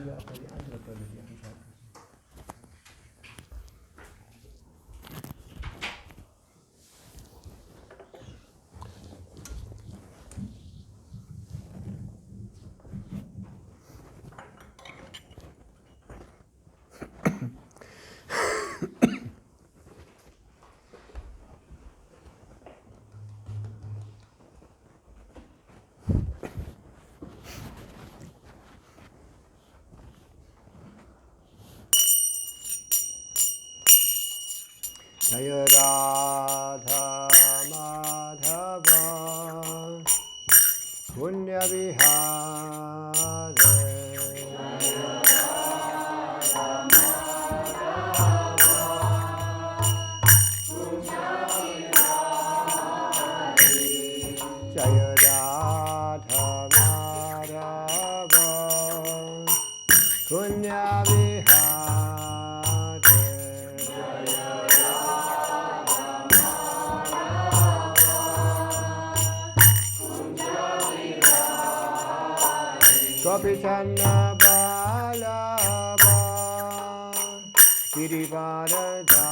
können wir auch mal die andere Brille hier anschauen. Jaya Radha Madhava Punya Vihare Jaya Radha Madhava Punya Vihare Kapitana Balaba Girivarada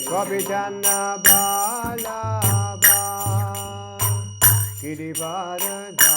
Kapitana Balaba Girivarada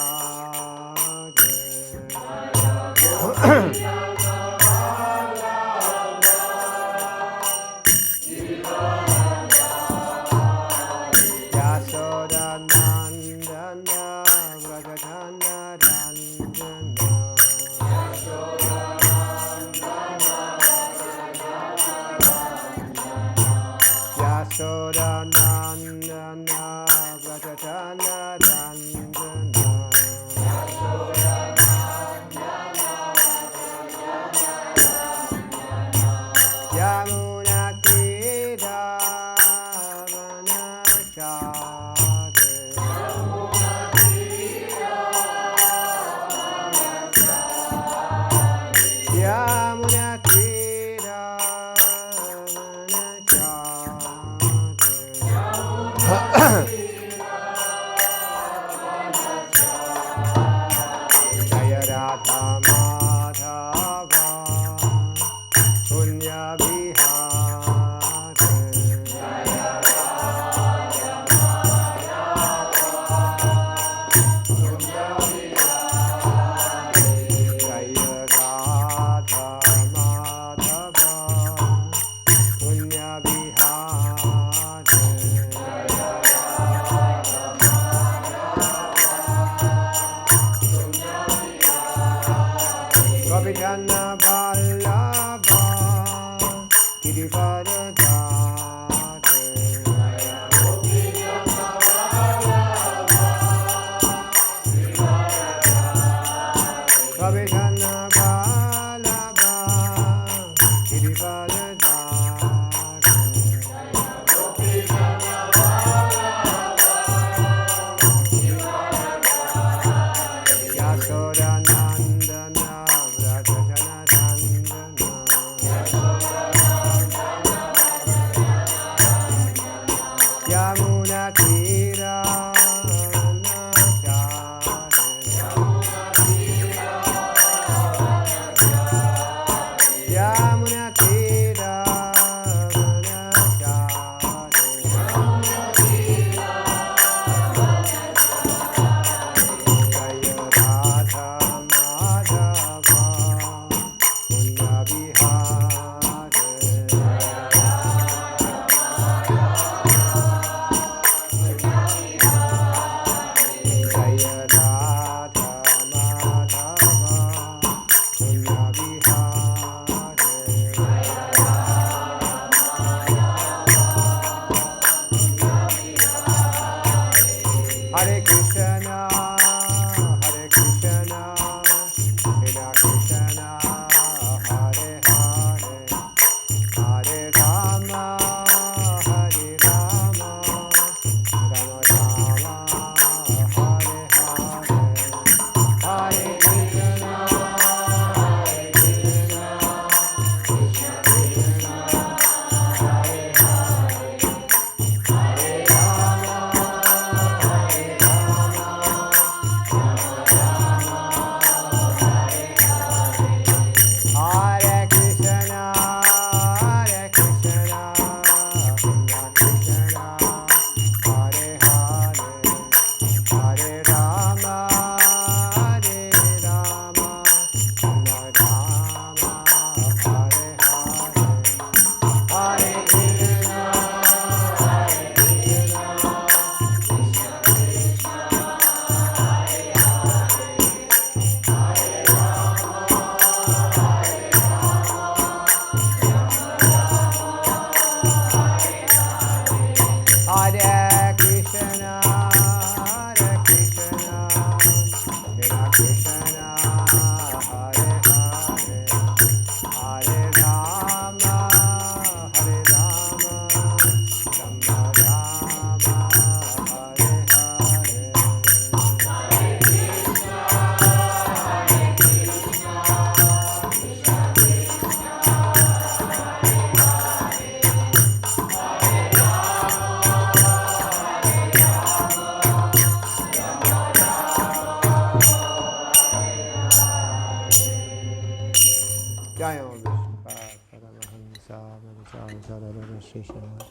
Srishana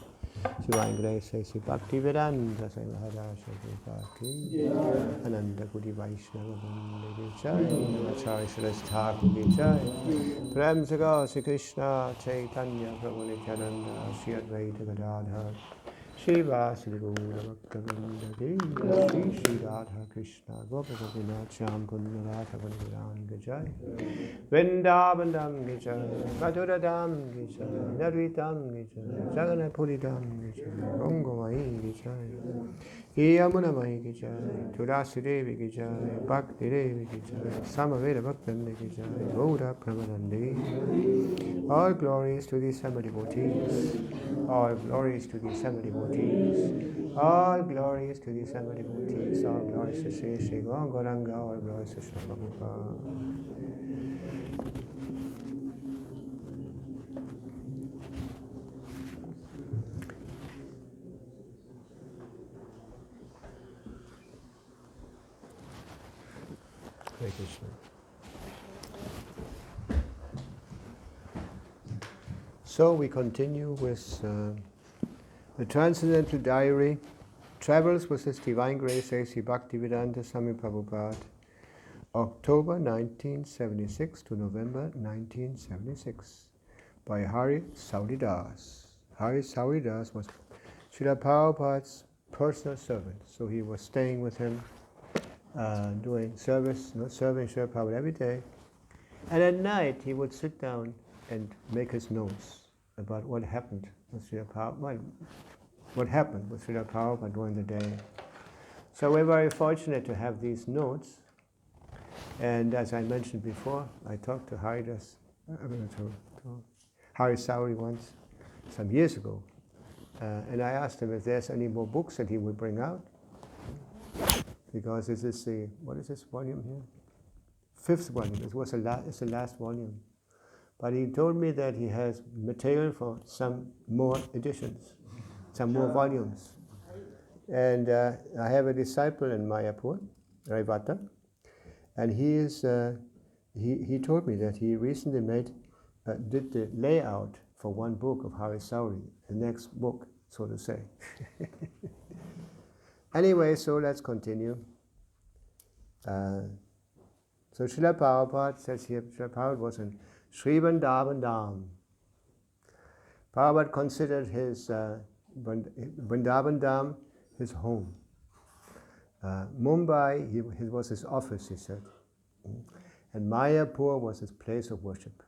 Divine Grace Sri Bhakti Vedanta Sai Maharaj Bhakti Ananda Kudi Vaishnava Vande Jai Acharya Shrestha Thakur Jai Prem Sagar Sri Krishna Chaitanya Prabhu Nityananda Sri Advaita Gadadhar Shri Vasudeva Bhaktivinoda Devi Shri Radha Krishna Gopavinath Shyam Kunda Radha Vrindavan Gajai Vrindavan Dham Gajai Mathura Dham Gajai Narvitam Gajai Jagannath Puri Dham Gajai Rangavai Gajai Yamuna Mai Gajai Tulasi Devi Gajai Bhakti Devi Gajai Samaveda Bhaktanda Gajai Gaura Pramanandi. All glories to the Sama devotees. All glories to the Sama devotees. All glories to the Sama devotees. All glories to Sri Sri Gauranga. All glories to Sri Prabhupada. Hare Krishna. So we continue with the Transcendental Diary, Travels with His Divine Grace A.C. Bhaktivedanta Swami Prabhupada, October 1976 to November 1976, by Hari Sauridas. Hari Sauridas was Srila Prabhupada's personal servant, so he was staying with him, doing service, serving Srila Prabhupada every day, and at night he would sit down and make his notes about what happened with Srila Prabhupada, what happened with Srila Prabhupada during the day. So we're very fortunate to have these notes. And as I mentioned before, I talked to Hari Sauri once, some years ago, and I asked him if there's any more books that he would bring out, because this is the, what is this volume here? 5th volume. It's the last volume. But he told me that he has material for some more editions, some more volumes. And I have a disciple in Mayapur, Raivata, and he told me that he recently did the layout for one book of Hari Sauri, the next book, so to say. Anyway, so let's continue. So Srila Prabhupada says here, Srila Prabhupada was in Sri Vrindavan Dham. Prabhupada considered his Vrindavan Dham his home. Mumbai, he was his office, he said. And Mayapur was his place of worship.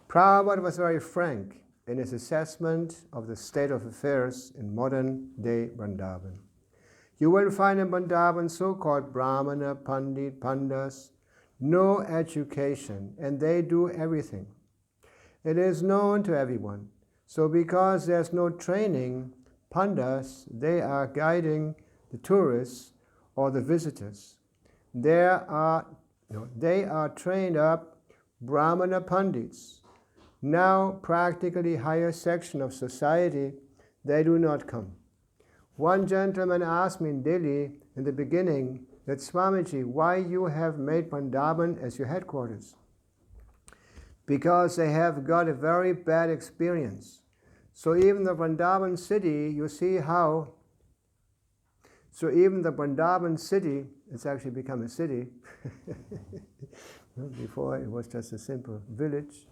Prabhupada was very frank in his assessment of the state of affairs in modern day Vrindavan. You will find in Vrindavan so-called Brahmana, Pandit, Pandas, no education, and they do everything. It is known to everyone. So because there's no training, Pandas, they are guiding the tourists or the visitors. They are trained up Brahmana Pandits. Now practically higher section of society, they do not come. One gentleman asked me in Delhi in the beginning that, Swamiji, why you have made Vrindavan as your headquarters? Because they have got a very bad experience. So even the Vrindavan city, you see how, so even the Vrindavan city, it's actually become a city. Before it was just a simple village,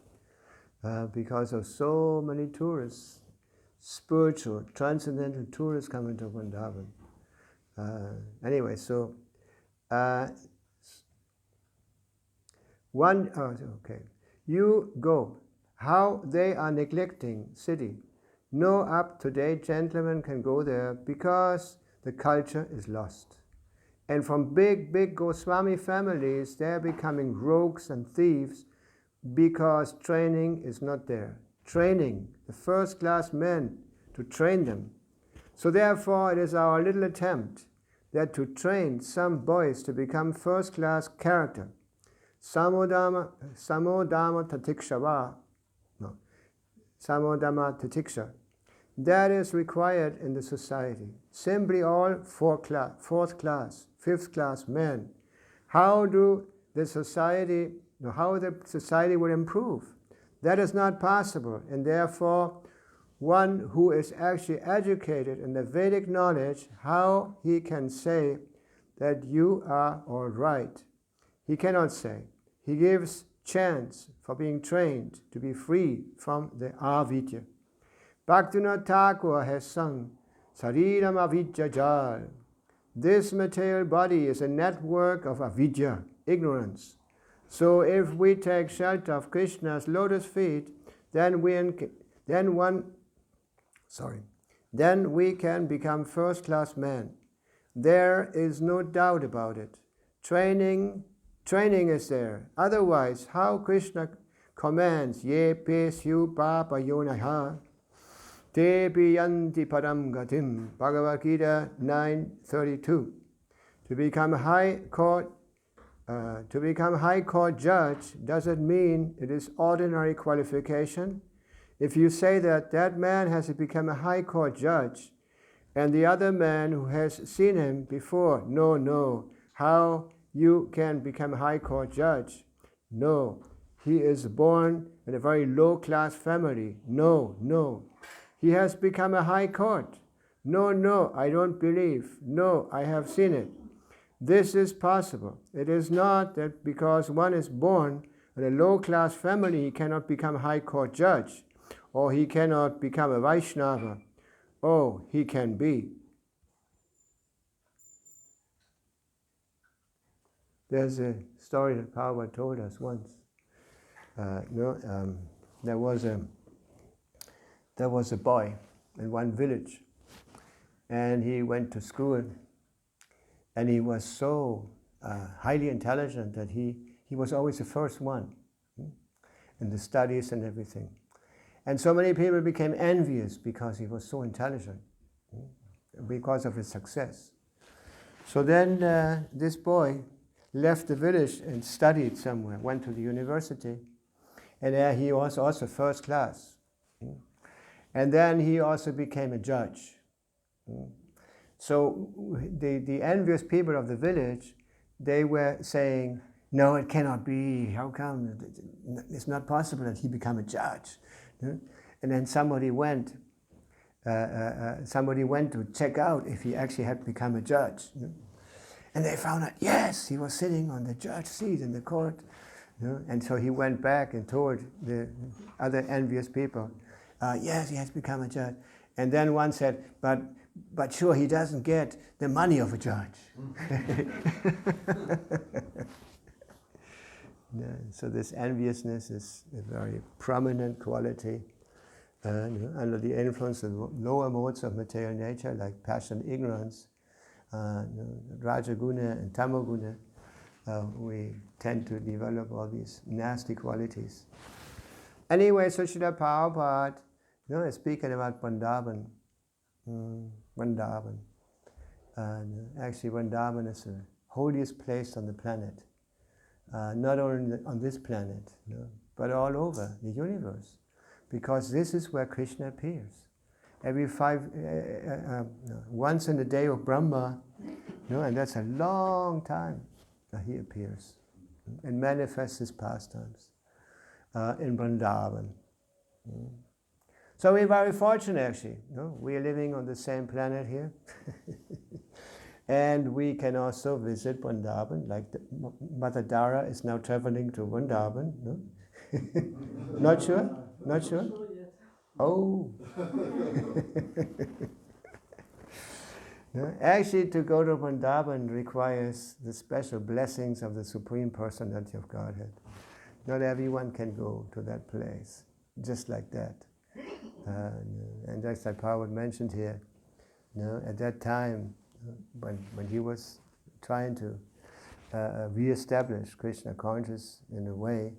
because of so many tourists, spiritual, transcendental tourists coming to Vrindavan. Anyway, so you go. How they are neglecting city. No up-to-date gentleman can go there because the culture is lost. And from big Goswami families, they're becoming rogues and thieves because training is not there. Training, the first-class men, to train them. So therefore, it is our little attempt that to train some boys to become first-class character. Samodama tatiksha. That is required in the society. Simply all fourth class, fifth class men. How the society will improve? That is not possible, and therefore one who is actually educated in the Vedic knowledge, how he can say that you are all right? He cannot say. He gives chance for being trained to be free from the avidya. Bhaktivinoda Thakur has sung, Sariram avidya jal. This material body is a network of avidya, ignorance. So if we take shelter of Krishna's lotus feet, then we can become first-class men. There is no doubt about it. Training is there. Otherwise, how Krishna commands, Ye pesyu papa yonaha, te piyanti padam gatim, Bhagavad Gita 9:32. To become high court judge doesn't mean it is ordinary qualification. If you say that that man has to become a high court judge, and the other man who has seen him before, no, how you can become a high court judge? No, he is born in a very low class family. No, he has become a high court. No, I don't believe. No, I have seen it. This is possible. It is not that because one is born in a low class family, he cannot become a high court judge, or he cannot become a Vaishnava. Oh, he can be. There's a story that Prabhupada told us once. There was a boy in one village, and he went to school, and he was so highly intelligent that he was always the first one in the studies and everything. And so many people became envious because he was so intelligent, because of his success. So then this boy left the village and studied somewhere, went to the university, and there he was also first class. And then he also became a judge. So the envious people of the village, they were saying, no, it cannot be. How come? It's not possible that he become a judge. And then somebody went to check out if he actually had become a judge. And they found out, yes, he was sitting on the judge seat in the court. And so he went back and told the other envious people, yes, he has become a judge. And then one said, but sure, he doesn't get the money of a judge. So this enviousness is a very prominent quality under the influence of lower modes of material nature, like passion, ignorance, Rajaguna and Tamoguna. We tend to develop all these nasty qualities. Anyway, so Srila Prabhupada is speaking about Vrindavan. Actually, Vrindavan is the holiest place on the planet. Not only on this planet, but all over the universe. Because this is where Krishna appears. Once in the day of Brahma, and that's a long time, he appears and manifests his pastimes in Vrindavan. So we're very fortunate, actually. We are living on the same planet here. And we can also visit Vrindavan, like Mother Dara is now traveling to Vrindavan. No? Not sure? Not sure? Oh. Actually, to go to Vrindavan requires the special blessings of the Supreme Personality of Godhead. Not everyone can go to that place, just like that. And just like Prabhupada mentioned here, at that time, when he was trying to re-establish Krishna consciousness in a way,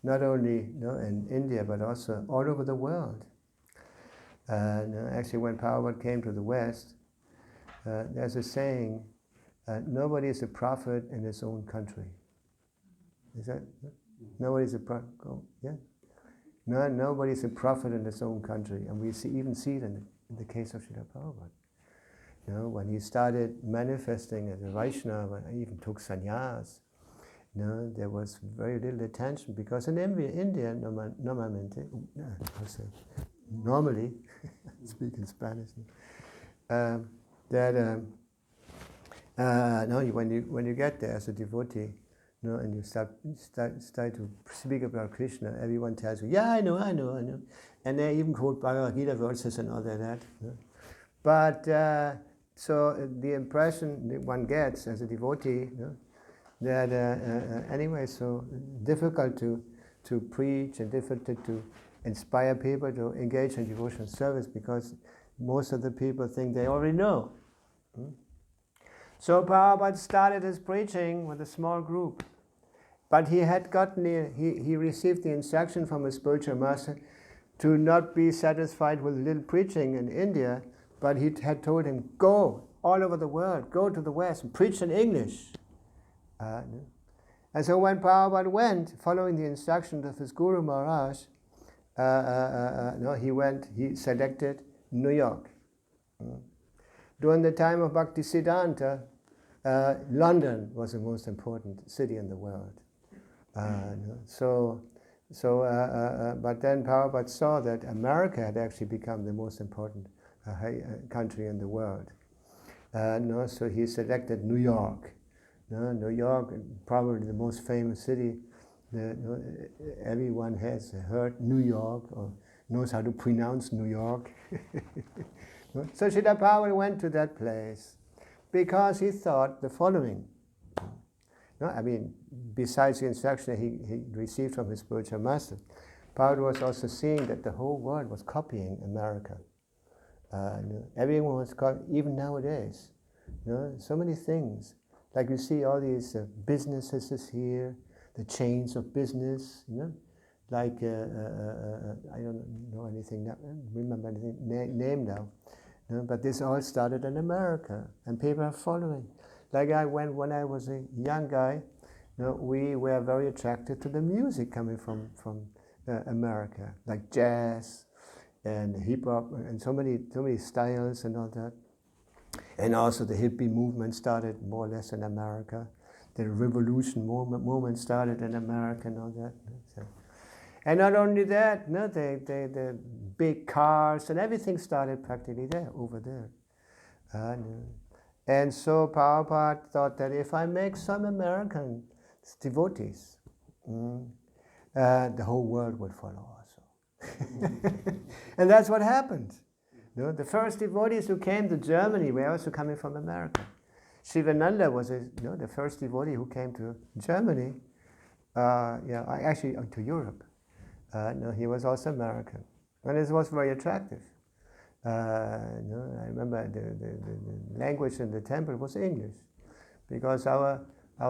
not only in India but also all over the world. Actually, when Prabhupada came to the West, there's a saying, nobody is a prophet in his own country. Is that? Nobody's a prophet. Yeah? No, nobody's a prophet in his own country. And we even see it in the case of Srila Prabhupada. When he started manifesting as a Vaishnava, he even took sannyas. No, there was very little attention because in India, normally, speaking Spanish, when you get there as a devotee, and you start to speak about Krishna, everyone tells you, yeah, I know, and they even quote Bhagavad Gita verses and all that. But so the impression that one gets as a devotee, that anyway, so difficult to preach and difficult to inspire people to engage in devotional service because most of the people think they already know. So Prabhupada started his preaching with a small group, but he had he received the instruction from his spiritual master to not be satisfied with little preaching in India, but he had told him, go all over the world, go to the West and preach in English. And so when Prabhupada went, following the instructions of his Guru Maharaj, he selected New York. During the time of Bhakti Siddhanta, London was the most important city in the world. But then Prabhupada saw that America had actually become the most important country in the world. So he selected New York. New York, probably the most famous city. Everyone has heard New York or knows how to pronounce New York. So Srila Prabhupada went to that place because he thought the following. Besides the instruction he received from his spiritual master, Prabhupada was also seeing that the whole world was copying America. Everyone was even nowadays. So many things. Like you see all these businesses here, the chains of business, like, I don't know anything, remember anything name now, but this all started in America, and people are following. Like when I was a young guy, we were very attracted to the music coming from America, like jazz and hip hop and so many styles and all that. And also the hippie movement started more or less in America. The revolution movement started in America and all that. So. And not only that, the big cars and everything started practically over there. And so Prabhupada thought that if I make some American devotees, the whole world would follow also. And that's what happened. The first devotees who came to Germany were also coming from America. Shivananda was the first devotee who came to Germany, actually to Europe. He was also American. And it was very attractive. I remember the language in the temple was English, because our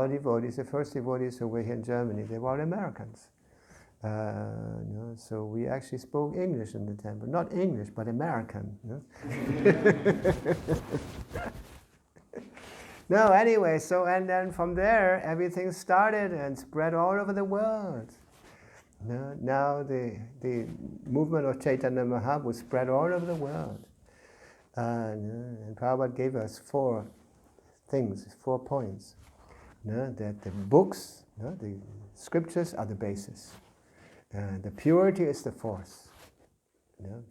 devotees, the first devotees who were here in Germany, they were all Americans. So we actually spoke English in the temple. Not English, but American. No, anyway, and then from there, everything started and spread all over the world. Now the movement of Chaitanya Mahaprabhu spread all over the world. And Prabhupada gave us 4 points. That the books, the scriptures are the basis. The purity is the force.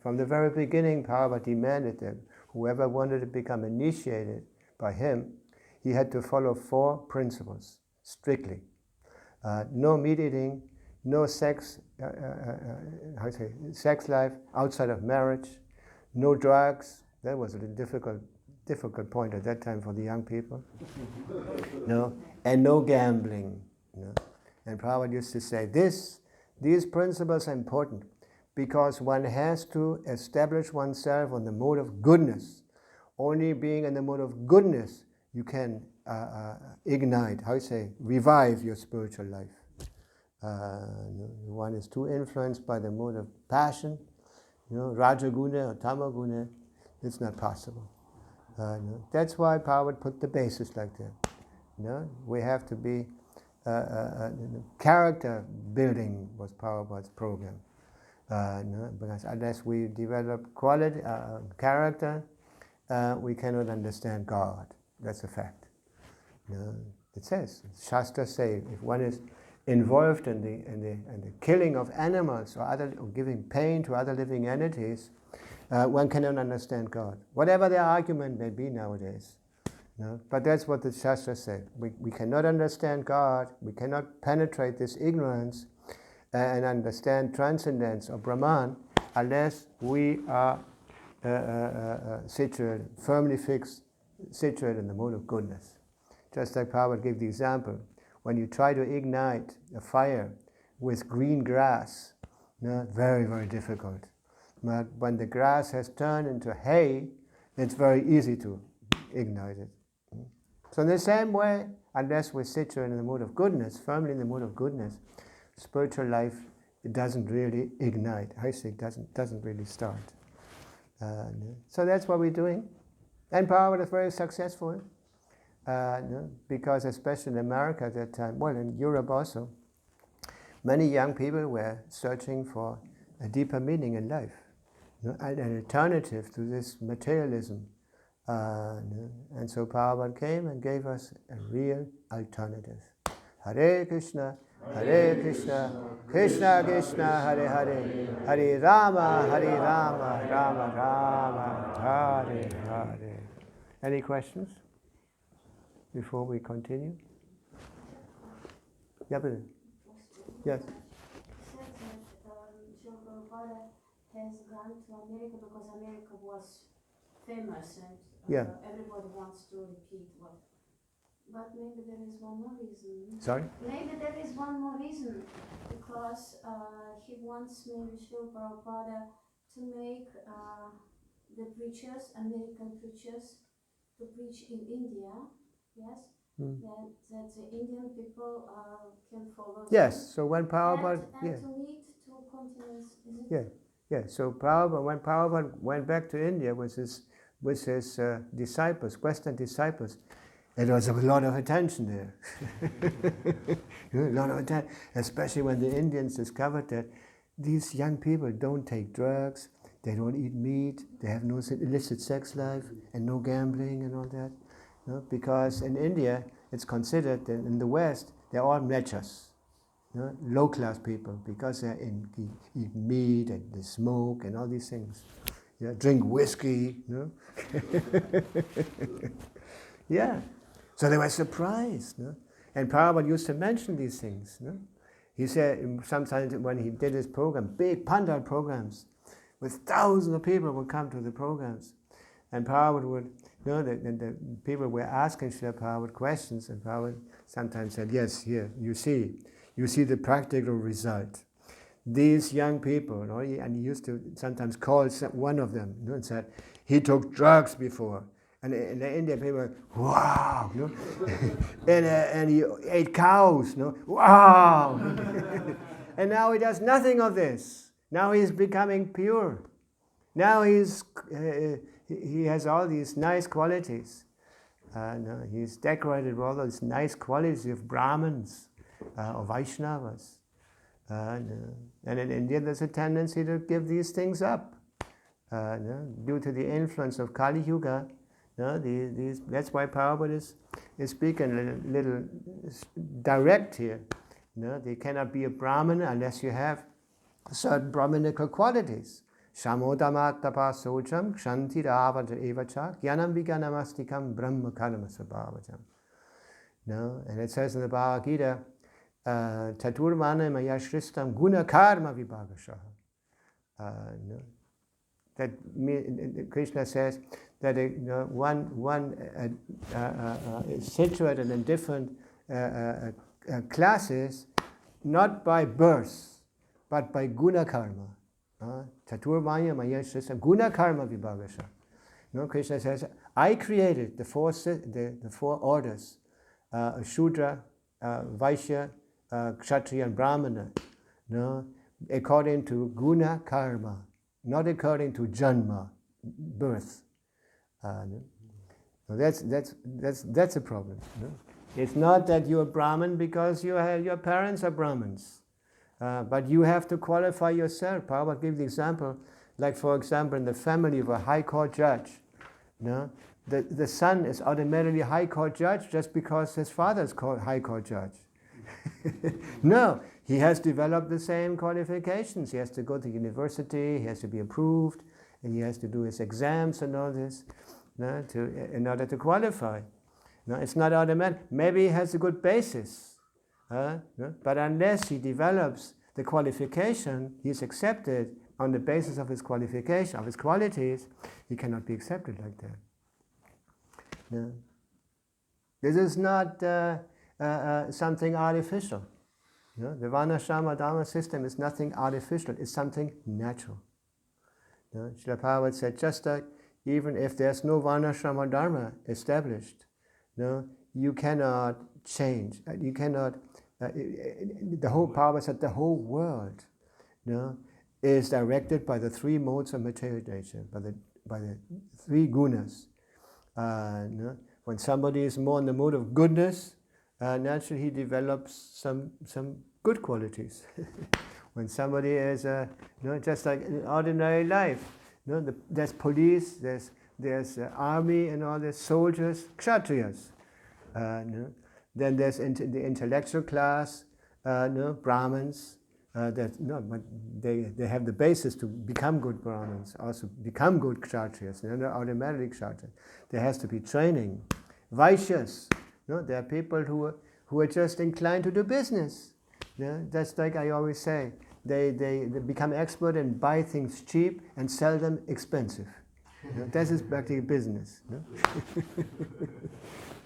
From the very beginning, Prabhupada demanded that whoever wanted to become initiated by him, he had to follow 4 principles strictly. No meat eating, no sex life outside of marriage, no drugs. That was a difficult point at that time for the young people. And no gambling. And Prabhupada used to say these principles are important because one has to establish oneself on the mode of goodness. Only being in the mode of goodness you can ignite, revive your spiritual life. One is too influenced by the mode of passion, Rajaguna or Tamaguna, it's not possible. That's why Prabhupada put the basis like that. We have to be, character building was Prabhupada's program. Because unless we develop quality, character, we cannot understand God. That's a fact. It says, Shastras say, if one is involved in the killing of animals or giving pain to other living entities, one cannot understand God. Whatever their argument may be nowadays. No? But that's what the Shastras say. We cannot understand God, we cannot penetrate this ignorance and understand transcendence or Brahman unless we are situated, firmly fixed, situated in the mode of goodness. Just like Prabhupada gave the example, when you try to ignite a fire with green grass, no, very, very difficult. But when the grass has turned into hay, it's very easy to ignite it. So in the same way, unless we're situated in the mood of goodness, firmly in the mood of goodness, spiritual life, it doesn't really ignite. I say it doesn't really start. So that's what we're doing. And Prabhupada is very successful. Because especially in America at that time, well, in Europe also, many young people were searching for a deeper meaning in life, an alternative to this materialism. And so Prabhupada came and gave us a real alternative. Hare Krishna, Krishna Krishna, Hare Hare, Hare Rama, Rama Rama, Hare Hare. Any questions before we continue? Yeah, please. Yes. Prabhupada has gone to America because America was famous and everybody wants to repeat what. But maybe there is one more reason. Sorry? Maybe there is one more reason because he wants maybe Srila Prabhupada to make the preachers, American preachers, to preach in India. Yes. That the Indian people can follow. Yes, so when Prabhupada... And to lead two continents, isn't it? Yeah, so Prabhupada, when Prabhupada went back to India with his disciples, Western disciples, there was a lot of attention there. A lot of attention, especially when the Indians discovered that these young people don't take drugs, they don't eat meat, they have no illicit sex life, and no gambling and all that. No? Because in India, it's considered that in the West, they're all mechas, low-class people, because they eat meat and they smoke and all these things. Drink whiskey. Yeah. So they were surprised. And Prabhupada used to mention these things. He said sometimes when he did his program, big pandal programs, with thousands of people would come to the programs. And Prabhupada would, the people were asking Srila Prabhupada questions, and Prabhupada sometimes said, yes, here, you see the practical result. These young people, and he used to sometimes call one of them, and said, he took drugs before. And in the Indian people were, wow, and he ate cows, wow. And now he does nothing of this. Now he's becoming pure. Now he has all these nice qualities. He's decorated with all those nice qualities of Brahmins, or Vaishnavas. And in India there's a tendency to give these things up. Due to the influence of Kali Yuga, that's why Prabhupada is speaking a little direct here. They cannot be a Brahmana unless you have certain Brahminical qualities. Shamodama tapasocham kshanti ravata evacha jnanam viganamastikam brahma karma sabhavajam. And it says in the Bhagavad Gita, Chaturmana maya shristam guna karma vibhagashaha. That Krishna says that one is situated in different classes, not by birth, but by guna karma. Chaturmaya maya shristam guna karma vibhagasha. Krishna says, I created the four orders, Shudra, Vaishya, Kshatriya, and Brahmana, according to guna karma, not according to janma, birth. That's a problem. It's not that you're Brahmin because your parents are Brahmins, but you have to qualify yourself. Prabhupada gave the example, like for example in the family of a high court judge. the son is automatically high court judge just because his father is called high court judge. No, he has developed the same qualifications. He has to go to university, he has to be approved, and he has to do his exams and all this, no, in order to qualify. No, it's not automatic. Maybe he has a good basis, no? But unless he develops the qualification, he is accepted on the basis of his qualification, of his qualities. He cannot be accepted like that. No. This is not something artificial. No? The Varnashrama Dharma system is nothing artificial, it's something natural. No? Srila Prabhupada said, just like even if there's no Varnashrama Dharma established, no, you cannot change, you cannot, the whole Prabhupada said the whole world, no, is directed by the three modes of material nature, by the three gunas. No? When somebody is more in the mode of goodness, naturally he develops some good qualities. When somebody is, just like in ordinary life, there's police, there's army and all the soldiers, kshatriyas. Then there's the intellectual class, Brahmins. But they have the basis to become good Brahmins, also become good kshatriyas. They're automatically kshatriyas. There has to be training. Vaishyas, there are people who are just inclined to do business. That's like I always say, they become expert and buy things cheap and sell them expensive. That is practically business.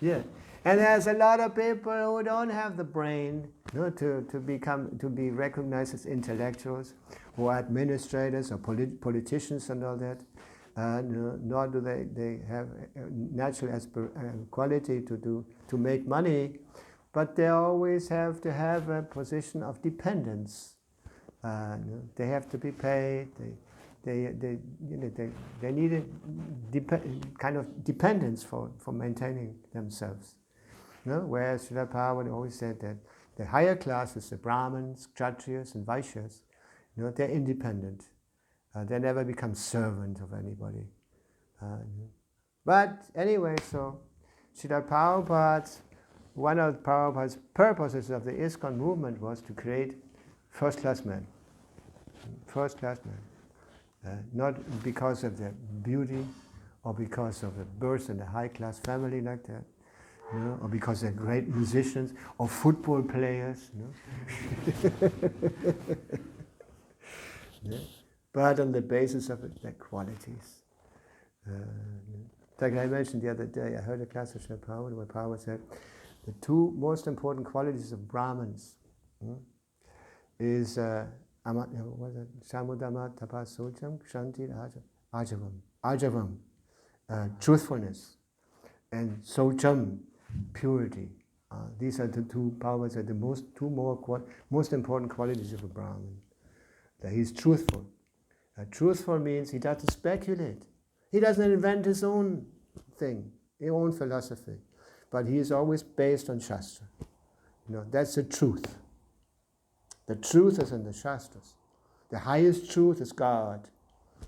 Yeah. And there's a lot of people who don't have the brain to be recognized as intellectuals, who are administrators or politicians and all that. Nor do they have a natural quality to make money, but they always have to have a position of dependence. They have to be paid. They need a kind of dependence for maintaining themselves. Whereas Srila Prabhupada always said that the higher classes, the Brahmins, Kshatriyas, and Vaishyas, they're independent. They never become servants of anybody. But anyway, so Srila Prabhupada, one of Prabhupada's purposes of the ISKCON movement was to create first-class men. First-class men. Not because of their beauty or because of the birth in a high-class family like that, or because they're great musicians or football players. But on the basis of their qualities. Like I mentioned the other day, I heard a class of Srila Prabhupada where Prabhupada said the two most important qualities of Brahmins is Samudama Tapasojam Kshanti Ajavam, truthfulness, and Socham, purity. These are the two powers, are the most important qualities of a Brahmin. That he's truthful. Truthful means he doesn't speculate. He doesn't invent his own thing, his own philosophy. But he is always based on Shastra. That's the truth. The truth is in the Shastras. The highest truth is God.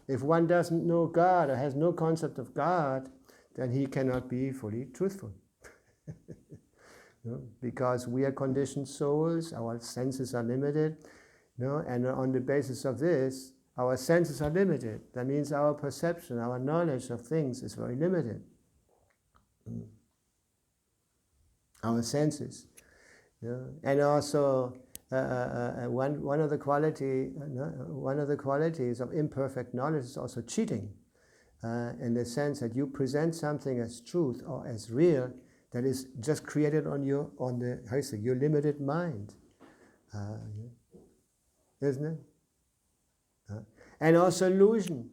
If one doesn't know God or has no concept of God, then he cannot be fully truthful. Because we are conditioned souls, our senses are limited, and on the basis of this, our senses are limited. That means our perception, our knowledge of things is very limited. Our senses. And also, one of the qualities of imperfect knowledge is also cheating, in the sense that you present something as truth or as real that is just created on your limited mind, isn't it? And also illusion.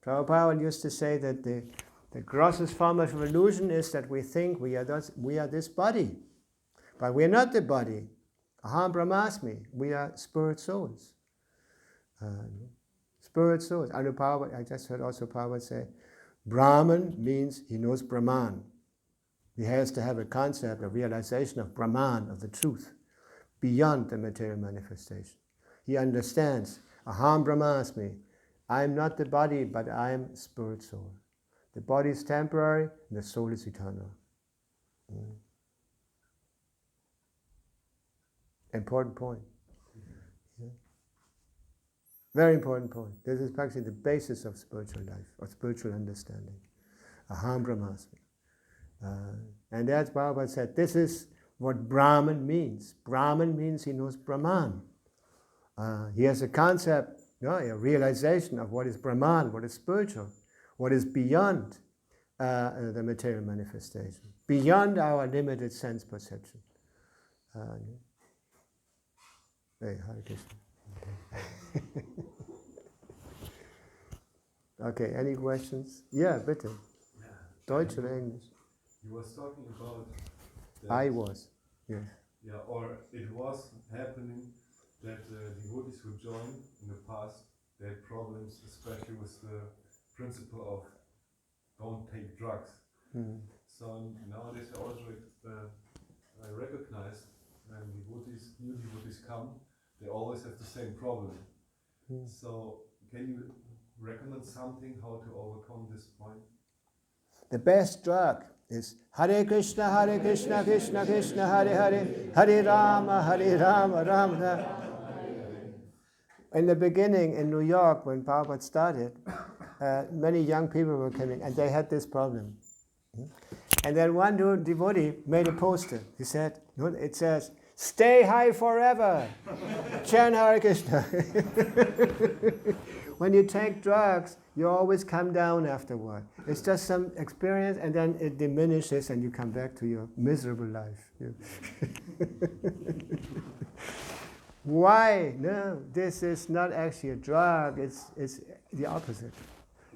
Prabhupada used to say that the grossest form of illusion is that we think we are this body. But we are not the body. Aham Brahmasmi. We are spirit souls. Spirit souls. I just heard also Prabhupada say, Brahman means he knows Brahman. He has to have a concept, a realization of Brahman, of the truth, beyond the material manifestation. He understands, Aham Brahmasmi. I am not the body, but I am spirit soul. The body is temporary, and the soul is eternal. Important point. Yeah. Very important point. This is practically the basis of spiritual life, or spiritual understanding. Aham Brahmasmi. And that's Prabhupada said, this is what Brahman means. Brahman means he knows Brahman. He has a concept, a realization of what is Brahman, what is spiritual, what is beyond the material manifestation, beyond our limited sense perception. Hey, Hare Krishna. Okay, any questions? Yeah, bitte. Yeah. Deutsch or English? You was talking about that, I was, yes. Yeah, or it was happening that devotees who joined in the past, they had problems, especially with the principle of don't take drugs. So nowadays I also I recognize when new devotees come, they always have the same problem. So can you recommend something how to overcome this point? The best drug is Hare Krishna, Krishna Krishna, Hare Hare, Hare Rama, Rama Rama. In the beginning in New York, when Prabhupada started, many young people were coming and they had this problem. And then one devotee made a poster. He said, it says, "Stay high forever, chant Hare Krishna." When you take drugs, you always come down afterward. It's just some experience and then it diminishes and you come back to your miserable life. Why? No, this is not actually a drug, it's the opposite.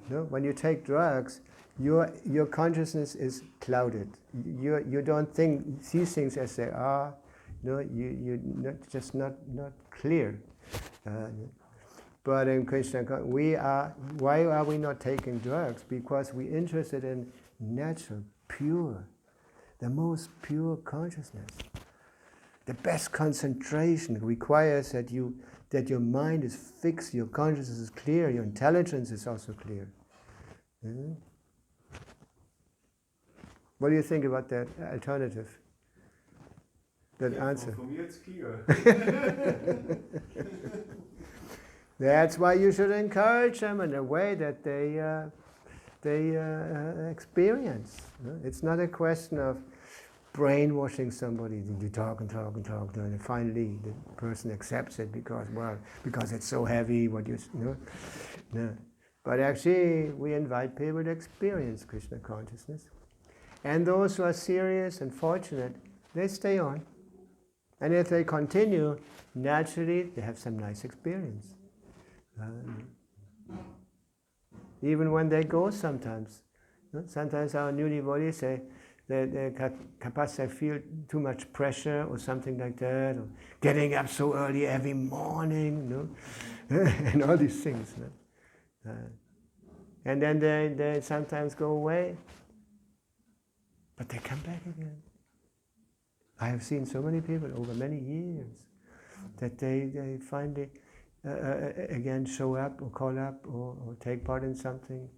No? When you take drugs, your consciousness is clouded. You don't see things as they are. No, you're not clear. But in Krishna, why are we not taking drugs? Because we're interested in natural, pure, the most pure consciousness. The best concentration requires that your mind is fixed, your consciousness is clear, your intelligence is also clear. What do you think about that alternative? That answer? For me it's clear. That's why you should encourage them in a way that they experience. It's not a question of brainwashing somebody. You talk and talk and talk, and finally the person accepts it because it's so heavy. No. But actually, we invite people to experience Krishna consciousness, and those who are serious and fortunate, they stay on, and if they continue, naturally they have some nice experience. Even when they go sometimes. Sometimes our new devotees say they feel too much pressure or something like that, or getting up so early every morning, and all these things. And then they sometimes go away, but they come back again. I have seen so many people over many years that they finally again show up or call up or take part in something.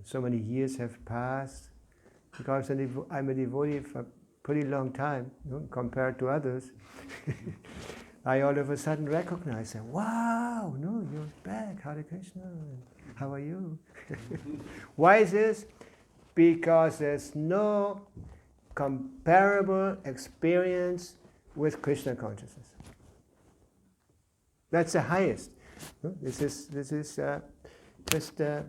So many years have passed because I'm a devotee for a pretty long time, compared to others. I all of a sudden recognize them. Wow, you're back, Hare Krishna. How are you? Why is this? Because there's no comparable experience with Krishna consciousness. That's the highest. This is just the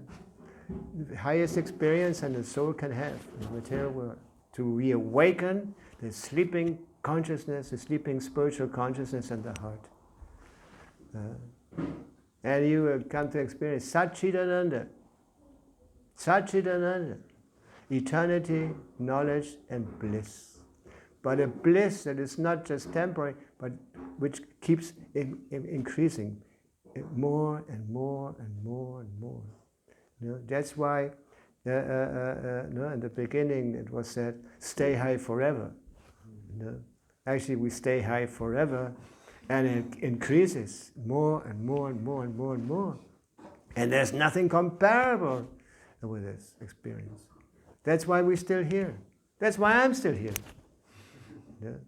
highest experience and the soul can have in the material world. To reawaken the sleeping consciousness, the sleeping spiritual consciousness in the heart. And you will come to experience Satchidananda. Satchidananda. Eternity, knowledge, and bliss. But a bliss that is not just temporary, but which keeps increasing more and more and more and more. That's why in the beginning it was said, stay high forever. Actually, we stay high forever, and it increases more and more and more and more and more. And there's nothing comparable with this experience. That's why we're still here. That's why I'm still here. Yeah.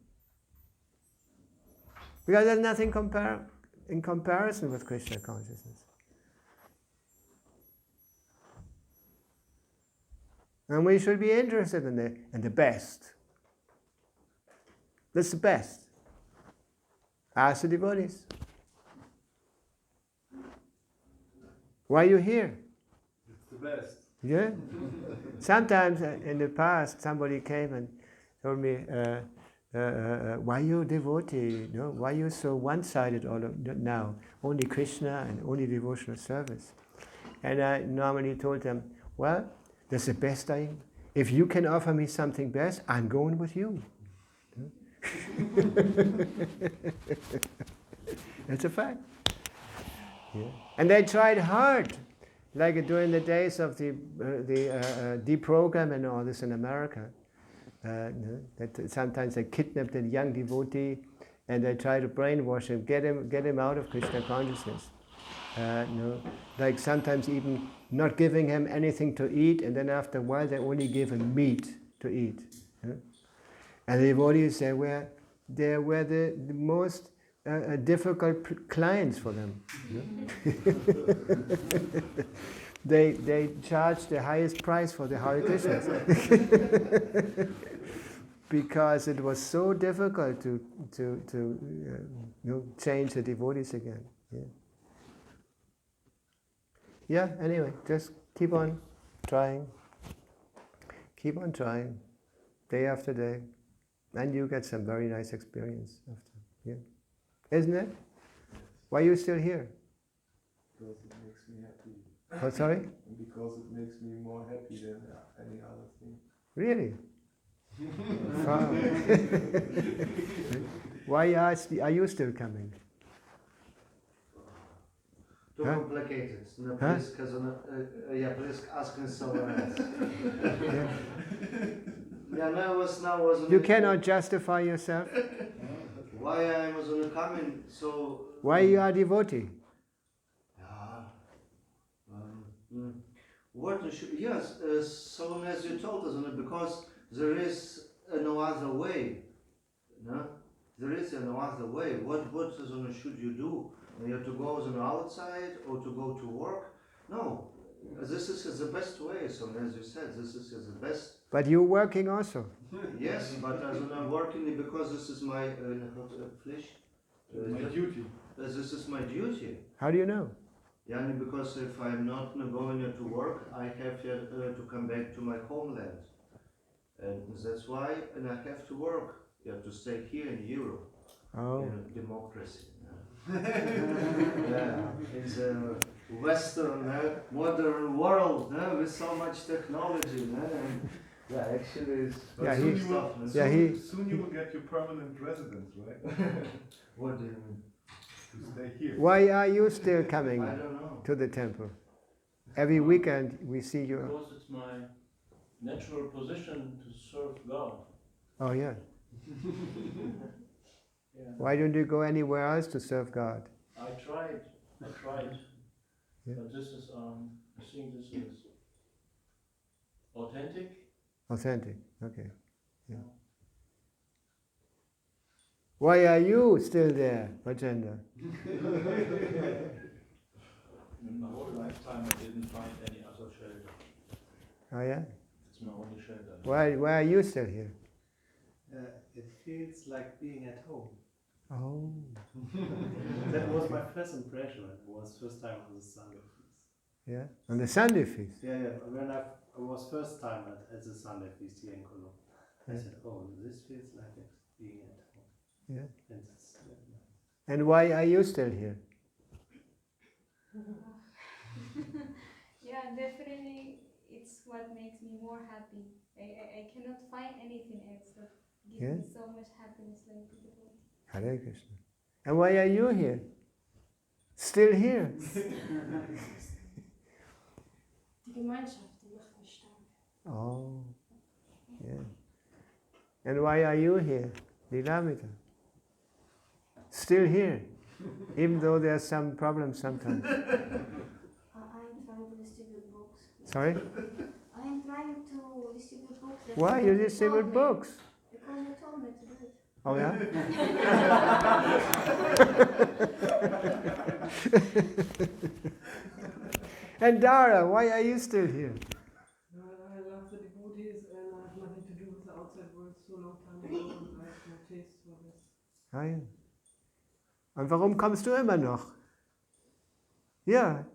Because there's nothing in comparison with Krishna consciousness. And we should be interested in the best. That's the best. Ask the devotees. Why are you here? It's the best. Yeah. Sometimes in the past, somebody came and told me, why you devotee? No? Why you so one-sided all of now? Only Krishna and only devotional service. And I normally told them, well, that's the best thing. If you can offer me something best, I'm going with you. That's a fact. Yeah. And they tried hard, like during the days of the deprogram and all this in America. That sometimes they kidnapped a young devotee and they try to brainwash him, get him out of Krishna consciousness. Like sometimes even not giving him anything to eat, and then after a while they only give him meat to eat. And the devotees, they were the most difficult clients for them. They charged the highest price for the Hare Krishnas. Because it was so difficult to change the devotees again. Yeah, anyway, just keep on trying. Keep on trying, day after day. And you get some very nice experience after. Yeah. Isn't it? Why are you still here? Because it makes me happy. Oh, sorry? Because it makes me more happy than any other thing. Really? Why are you still coming? Too complicated. No, please, please ask me someone else. You cannot justify yourself. Why I was on coming so? Why you are devotee? What? Yes, so as you told us, because there is no other way. No, there is no other way. What should you do? You have to go outside or to go to work? No, this is the best way. So as you said, this is the best. But you're working also. Yes, but I'm working because this is my My duty. This is my duty. How do you know? Yeah, because if I'm not going to work, I have to come back to my homeland. And that's why I have to work. You have to stay here in Europe. Oh. In democracy. Yeah, it's a Western, modern world with so much technology. Yeah, actually, it's soon you will get your permanent residence, right? What do you mean? To stay here. Why are you still coming I don't know. to the temple? Every weekend we see you. Because it's my natural position to serve God. Oh yeah. Yeah. Why don't you go anywhere else to serve God? I tried. Yeah. But this is, I think this is authentic. Authentic, okay. Yeah. Why are you still there, Bhajendra? In my whole lifetime I didn't find any other shelter. Oh yeah? It's my only shelter. Why are you still here? It feels like being at home. Oh. That was my first impression. It was first time on the Sunday feast. Yeah? On the Sunday feast? Yeah. When I was first time at the Sunday feast here in Köln, I said, oh, this feels like being at home. Yeah. And it's nice. And why are you still here? Yeah, definitely it's what makes me more happy. I cannot find anything else that gives me so much happiness like the devotee. Hare Krishna. And why are you here? Still here? Die Gemeinschaft, die macht mich stark. Oh, yeah. And why are you here, Lilamita? Still here, even though there are some problems sometimes. I'm trying to distribute books. Sorry? I am trying to distribute books. That's Why what you you distribute told me. books? Because you told me to do it. Oh yeah? And Dara, why are you still here? I love the devotees and I have nothing to do with the outside world so long time ago and I have no taste for this. Ah, ja. Und warum kommst du immer noch? Ja.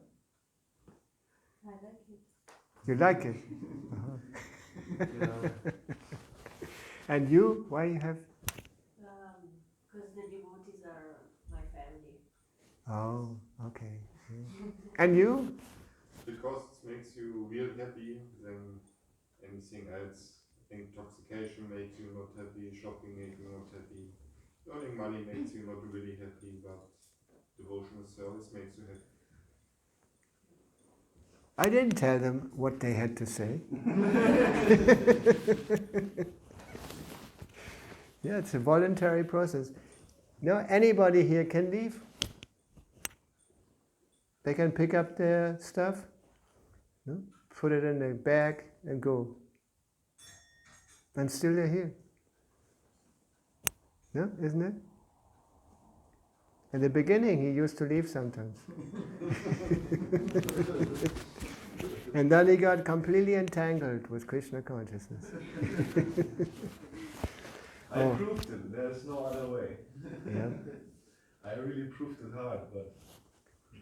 I like it. You like it? And you? Why you have? Because the devotees are my family. Oh, okay. And you? Because it makes you real happy than anything else. Intoxication makes you not happy, shopping makes you not happy, earning money makes you not really happy, but devotional service makes you happy. I didn't tell them what they had to say. Yeah, it's a voluntary process. No, anybody here can leave. They can pick up their stuff, no? Put it in a bag and go. And still they're here. No, isn't it? In the beginning he used to leave sometimes. And then he got completely entangled with Krishna consciousness. I proved it, there's no other way. Yeah. I really proved it hard, but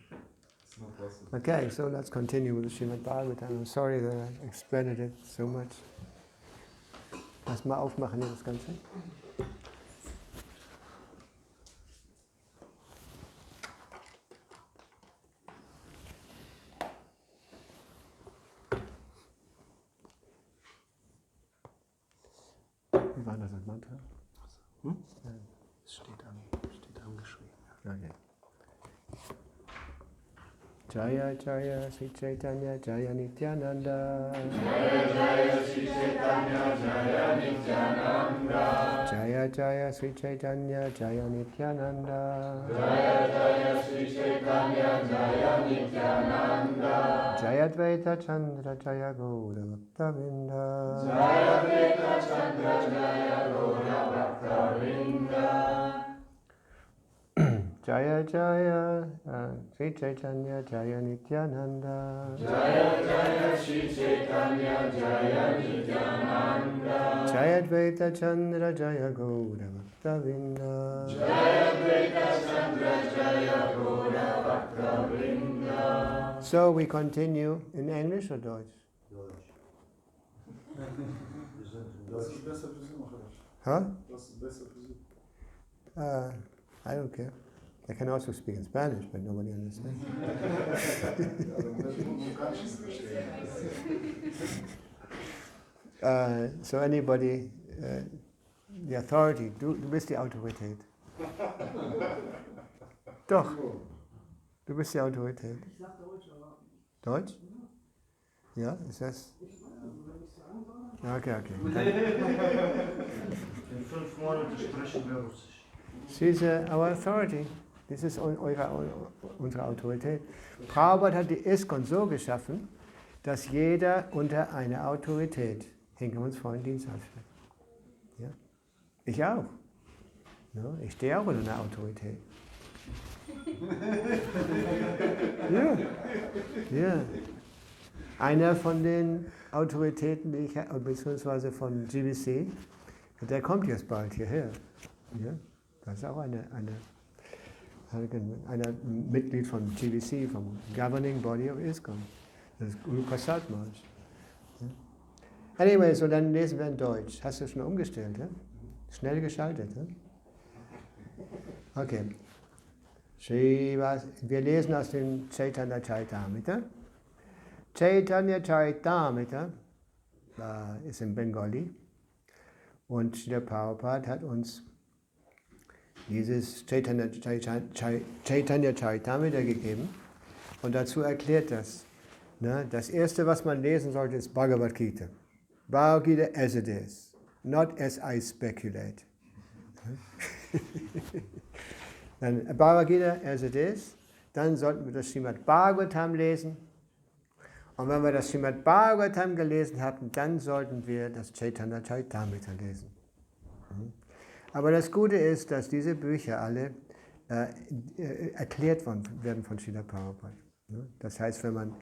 it's not possible. Okay, so let's continue with the Srimad Bhagavatam. I'm sorry that I expanded it so much. Lass mal aufmachen hier das Ganze. Wie war das Mantra? Hm? Ja, es steht angeschrieben. Okay. Jaya Jaya Sri Caitanya Jaya Nityananda. Jaya Jaya Sri Caitanya Jaya Nityananda. Jaya Jaya Sri Caitanya Jaya Nityananda. Jaya Jaya Sri Caitanya Jaya Nityananda. Jaya Dvaita Chandra Jaya Gaura Bhakta Vrinda. Jaya Dvaita Chandra Jaya Gaura Bhakta Vrinda. Jaya Jaya Sri Caitanya Jaya Nityananda. Jaya Jaya Sri Caitanya Jaya Nityananda. Jaya Dvaita Chandra Jaya Gaura Bhakta Vrinda. Jaya Dvaita Chandra Jaya Gaura Bhakta Vrinda. So we continue in English or Deutsch? Das ist besser für Sie, Maharaj. Huh? Das ist besser für Sie. I don't care. I can also speak in Spanish, but nobody understands. So anybody, the authority, du bist die Autorität. Doch, du bist die Autorität. Ich sag Deutsch, aber Deutsch? Ja, ist das? wenn ich sagen soll. Okay. In 5 Monaten sprechen wir Russisch. She's our authority. Das ist unsere Autorität. Prabhupada hat die ISKCON so geschaffen, dass jeder unter einer Autorität Hinkommensfreund Dienst ausführt. Ja? Ich auch. No, ich stehe auch unter einer Autorität. Ja. Einer von den Autoritäten, die ich, beziehungsweise von GBC, der kommt jetzt bald hierher. Ja? Das ist auch ein Mitglied von GBC, vom Governing Body of ISKCON. Das ist Guru Prasad Maharaj. Anyway, so dann lesen wir in Deutsch. Hast du schon umgestellt? Ja? Schnell geschaltet. Ja? Okay. Wir lesen aus dem Chaitanya Caritamrita. Chaitanya Caritamrita ist in Bengali. Und der Prabhupada hat uns dieses Chaitanya Caritamrita gegeben und dazu erklärt das. Ne, das erste, was man lesen sollte, ist Bhagavad Gita. Bhagavad Gita as it is, not as I speculate. Dann Bhagavad Gita as it is, dann sollten wir das Srimad Bhagavatam lesen Und wenn wir das Srimad Bhagavatam gelesen hatten, dann sollten wir das Caritamrita lesen. Aber das Gute ist, dass diese Bücher alle erklärt werden von Srila Prabhupada. Das heißt, wenn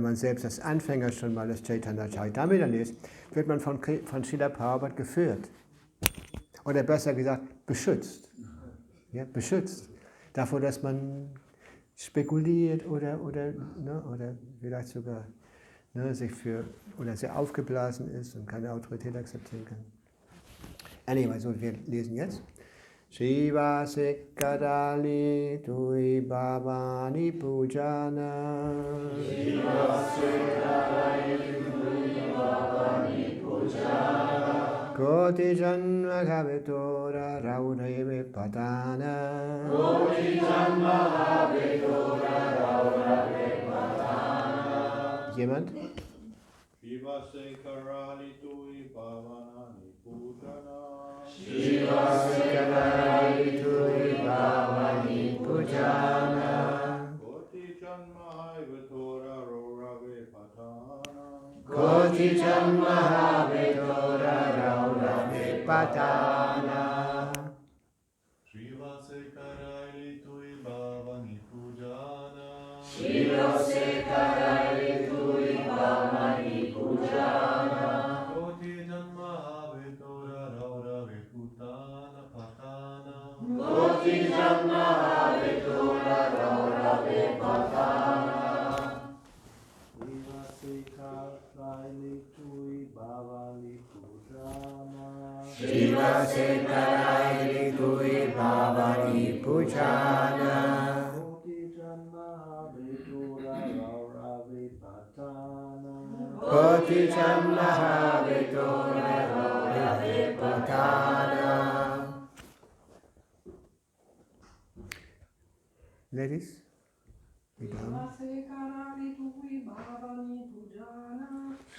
man selbst als Anfänger schon mal das Caritamrita liest, wird man von Srila Prabhupada geführt. Oder besser gesagt, beschützt. Ja, beschützt. Davor, dass man spekuliert oder vielleicht sogar sich oder sehr aufgeblasen ist und keine Autorität akzeptieren kann. Anyway, so wir lesen jetzt. Shiva Sekadali Tui Bhavani Pujana. Shiva Sekadali Tui Bhavani Pujana. Koti Janma Gavitora Raudave Patana. Koti Janma Gavitora Raudave Patana. Jemand? Shiva Sekarali Tui Bhavanani Pujana. Shiva Sekarali Tui Bhavani Pujana. Koti Janma Vitora Raurave Patana. Koti Janma Vitora Raurave Patana. Shiva Sekarali Tui Bhavani Pujana. Shiva Sekarali Tui Bhavani Pujana. Koti Janma Vitora Raurave Putana Patana. Koti Janma Vitora Raurave Patana. Shiva Sekarali Tui Bhavani Pujana. Shiva Sekarali Tui Bhavani Pujana. Koti Janma Vitora Raurave Patana. Koti Janma Vitora Raurave Patana. Ladies, Shiva Sekarali Tui Bhavani Pujana.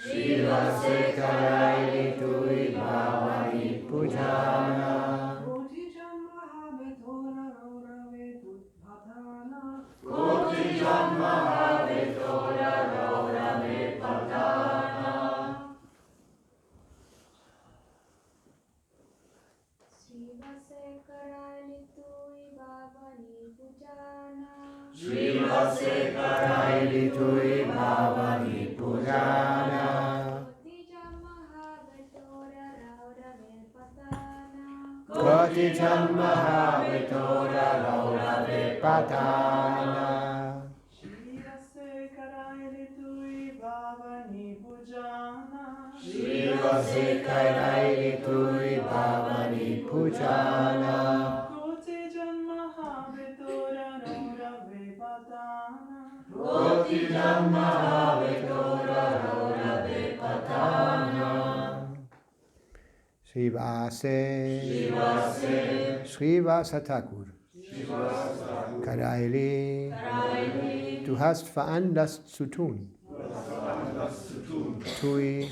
Shiva Sekarali Tui Bhavani Pujana. Koti Janma Vitora Raurave Patana. Koti Janma Vitora Raurave Patana. Shiva Sekarali Tui Bhavani Pujana. Shiva Sekarali Tui Bhavani Pujana. Koti Janma Vitora Raurave Patana. Shiva Sekarali Tui Bhavani Pujana. Shiva Sekarali Tui Bhavani Pujana. Koti Janma Vitora Raurave Patana. Koti Janma Vitora Raurave Patana. Srivase, Srivasa Thakur, Karaili, du hast veranlasst zu tun. Tui,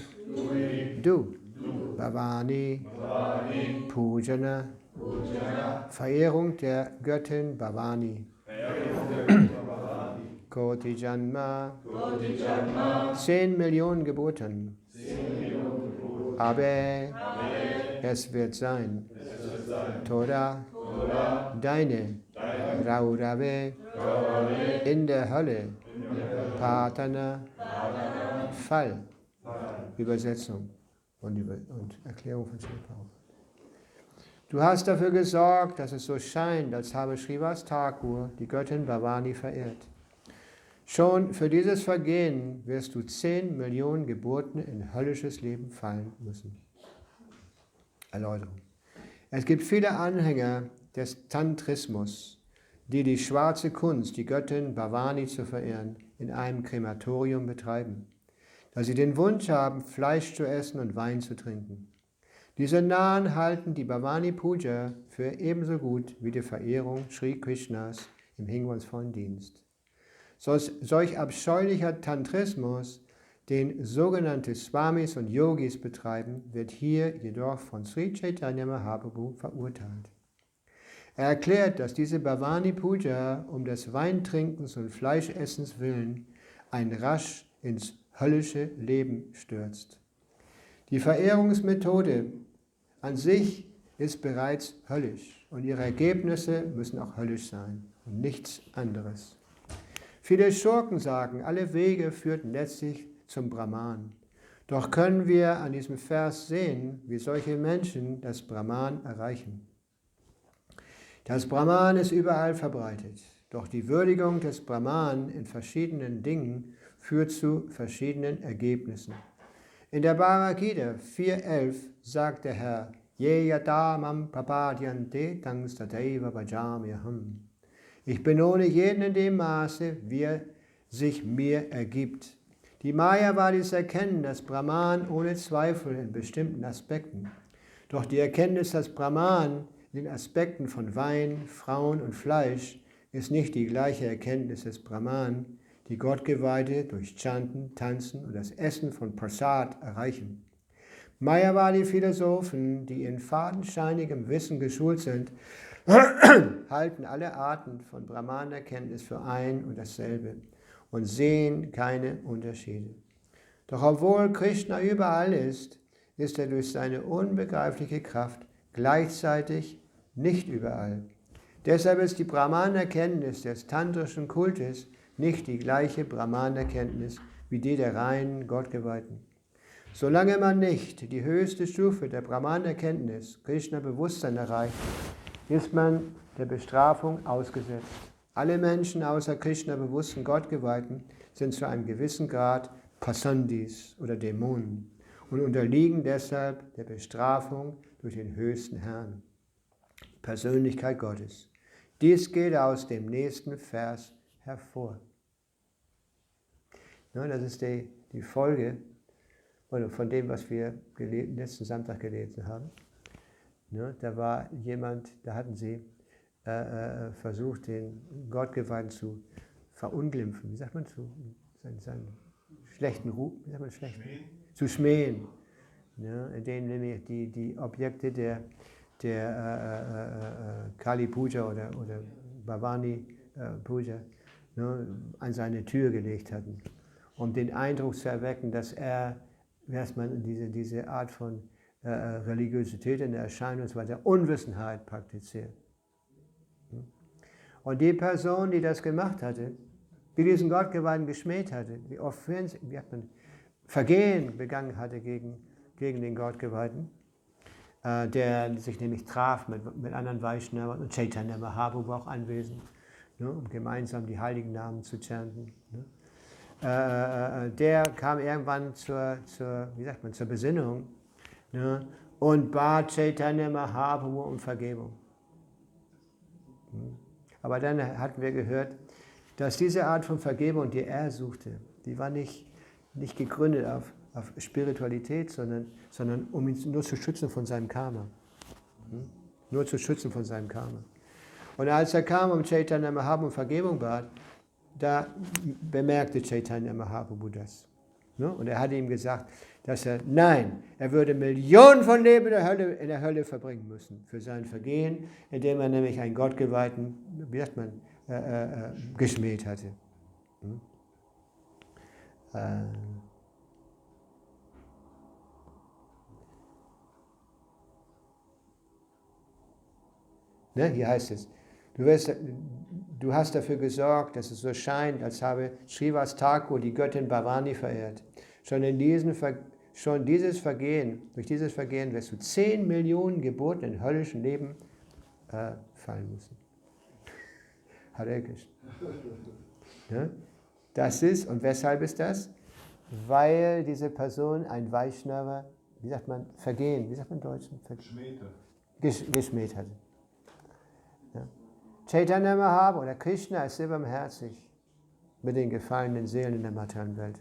du, Bhavani, Pujana, Verehrung der Göttin Bhavani. Koti Janma, 10 Millionen Geburten. Aber es wird sein. Toda, deine, Raurave, in der Hölle, Patana, Fall. Übersetzung und Erklärung von Srila Prabhupada. Du hast dafür gesorgt, dass es so scheint, als habe Srivas Thakur die Göttin Bhavani verehrt. Schon für dieses Vergehen wirst du 10 Millionen Geburten in höllisches Leben fallen müssen. Erläuterung. Es gibt viele Anhänger des Tantrismus, die die schwarze Kunst, die Göttin Bhavani zu verehren, in einem Krematorium betreiben, da sie den Wunsch haben, Fleisch zu essen und Wein zu trinken. Diese Nahen halten die Bhavani Puja für ebenso gut wie die Verehrung Sri Krishnas im hingebungsvollen Dienst. Solch abscheulicher Tantrismus, den sogenannte Swamis und Yogis betreiben, wird hier jedoch von Sri Caitanya Mahaprabhu verurteilt. Er erklärt, dass diese Bhavani Puja um des Weintrinkens und Fleischessens willen ein rasch ins höllische Leben stürzt. Die Verehrungsmethode an sich ist bereits höllisch und ihre Ergebnisse müssen auch höllisch sein und nichts anderes. Viele Schurken sagen, alle Wege führten letztlich zum Brahman. Doch können wir an diesem Vers sehen, wie solche Menschen das Brahman erreichen. Das Brahman ist überall verbreitet, doch die Würdigung des Brahman in verschiedenen Dingen führt zu verschiedenen Ergebnissen. In der Bhagavad Gita 4.11 sagt der Herr, Ye yadamam prapadyante tang stataiva bhajamyaham. Ich belohne jeden in dem Maße, wie er sich mir ergibt. Die Mayavadis erkennen das Brahman ohne Zweifel in bestimmten Aspekten. Doch die Erkenntnis des Brahman in den Aspekten von Wein, Frauen und Fleisch ist nicht die gleiche Erkenntnis des Brahman, die Gottgeweihte durch Chanten, Tanzen und das Essen von Prasad erreichen. Mayavadi-Philosophen, die in fadenscheinigem Wissen geschult sind, halten alle Arten von Brahman-Erkenntnis für ein und dasselbe und sehen keine Unterschiede. Doch obwohl Krishna überall ist, ist er durch seine unbegreifliche Kraft gleichzeitig nicht überall. Deshalb ist die Brahman-Erkenntnis des tantrischen Kultes nicht die gleiche Brahman-Erkenntnis wie die der reinen Gottgeweihten. Solange man nicht die höchste Stufe der Brahman-Erkenntnis, Krishna-Bewusstsein erreicht, ist man der Bestrafung ausgesetzt. Alle Menschen außer Krishna-bewussten Gottgeweihten sind zu einem gewissen Grad Pasandis oder Dämonen und unterliegen deshalb der Bestrafung durch den höchsten Herrn, Persönlichkeit Gottes. Dies geht aus dem nächsten Vers hervor. Ja, das ist die Folge von dem, was wir letzten Sonntag gelesen haben. Ja, da war jemand, da hatten sie versucht, den Gottgeweihten zu verunglimpfen. Wie sagt man? Seinen schlechten Ruf? Wie sagt man schlecht? Schmähen. Zu schmähen. Ja, indem nämlich die Objekte der Kali Puja oder Bhavani Puja an seine Tür gelegt hatten, um den Eindruck zu erwecken, dass er diese Art von Religiosität in der Erscheinungsweise der Unwissenheit praktiziert. Und die Person, die das gemacht hatte, die diesen Gottgeweihten geschmäht hatte, die Vergehen begangen hatte gegen den Gottgeweihten, der sich nämlich traf mit anderen Vaishnavas und Caitanya Mahaprabhu war auch anwesend, um gemeinsam die heiligen Namen zu chanten. Der kam irgendwann zur Besinnung und bat Caitanya Mahaprabhu um Vergebung. Aber dann hatten wir gehört, dass diese Art von Vergebung, die er suchte, die war nicht gegründet auf Spiritualität, sondern um ihn nur zu schützen von seinem Karma. Nur zu schützen von seinem Karma. Und als er kam, um Caitanya Mahaprabhu um Vergebung bat, da bemerkte Caitanya Mahaprabhu das. Und er hatte ihm gesagt, dass er würde Millionen von Leben in der Hölle verbringen müssen für sein Vergehen, indem er nämlich einen Gottgeweihten, geschmäht hatte. Hier heißt es, du hast dafür gesorgt, dass es so scheint, als habe Srivas Thakur die Göttin Bhavani verehrt. Durch dieses Vergehen wirst du 10 Millionen Geburten in höllischen Leben fallen müssen. Hare Krishna. Ja? Das ist, und weshalb ist das? Weil diese Person ein Vaishnava, wie sagt man im Deutschen? Geschmäht hatte. Ja. Caitanya Mahaprabhu oder Krishna ist sehr barmherzig mit den gefallenen Seelen in der materiellen Welt.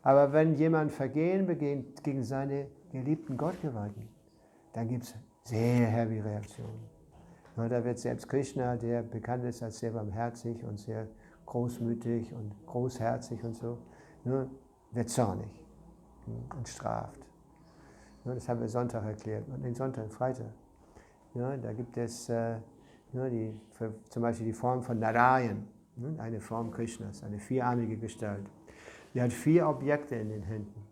Aber wenn jemand Vergehen begeht gegen seine geliebten Gottgeweihten, dann gibt es sehr heavy Reaktionen. Ja, da wird selbst Krishna, der bekannt ist als sehr barmherzig und sehr großmütig und großherzig und so, wird zornig und straft. Ja, das haben wir Sonntag erklärt und den Freitag. Ja, da gibt es zum Beispiel die Form von Narayan, eine Form Krishnas, eine vierarmige Gestalt. Die hat 4 Objekte in den Händen.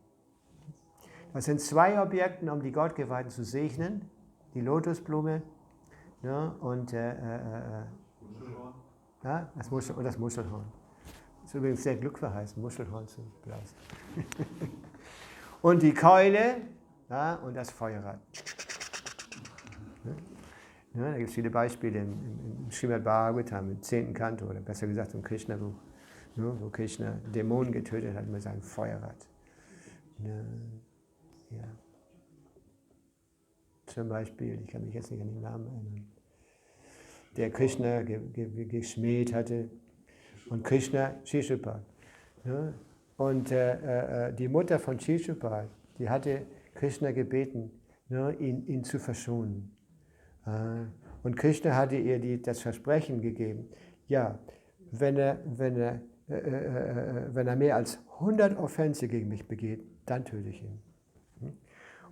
Das sind 2 Objekte, um die Gottgeweihten zu segnen. Die Lotusblume, ja, und ja, das Muschelhorn. Das ist übrigens sehr glückverheißend, Muschelhorn zu blasen. Und die Keule, ja, und das Feuerrad. Ja, da gibt es viele Beispiele im Srimad Bhagavatam, im 10. Kanto, oder besser gesagt im Krishna-Buch, ja, wo Krishna Dämonen getötet hat mit seinem Feuerrad. Ja. Zum Beispiel, ich kann mich jetzt nicht an den Namen erinnern, der Krishna geschmäht hatte. Und Krishna, Shishupal. Ja, und die Mutter von Shishupal, die hatte Krishna gebeten, ja, ihn zu verschonen. Und Krishna hatte ihr das Versprechen gegeben, ja, wenn er mehr als 100 Offense gegen mich begeht, dann töte ich ihn.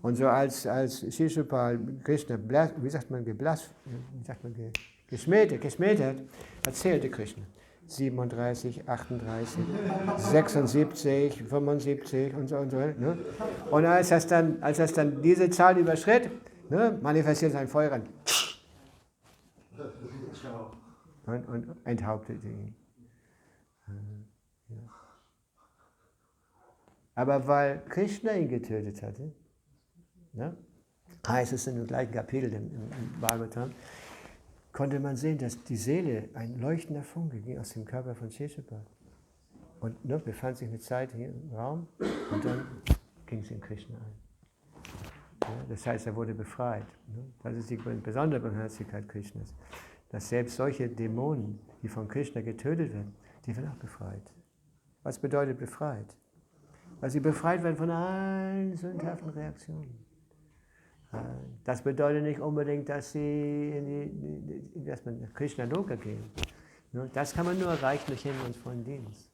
Und so als Shishupal Krishna, geschmäht hat, erzählte Krishna 37, 38, 76, 75 und so. Ne? Und als das dann diese Zahl überschritt, ne, manifestiert sein Feuerrad und enthauptete ihn. Ja. Aber weil Krishna ihn getötet hatte, ne, heißt es in dem gleichen Kapitel im Bhagavatam, konnte man sehen, dass die Seele, ein leuchtender Funke, ging aus dem Körper von Shishupal. Und ne, befand sich eine Zeit hier im Raum und dann ging es in Krishna ein. Ja, das heißt, er wurde befreit. Ne? Das ist die besondere Barmherzigkeit Krishnas. Dass selbst solche Dämonen, die von Krishna getötet werden, die werden auch befreit. Was bedeutet befreit? Weil sie befreit werden von allen sündhaften Reaktionen. Das bedeutet nicht unbedingt, dass sie in Krishna Loka gehen. Das kann man nur erreichen durch Himmel und vollen Dienst.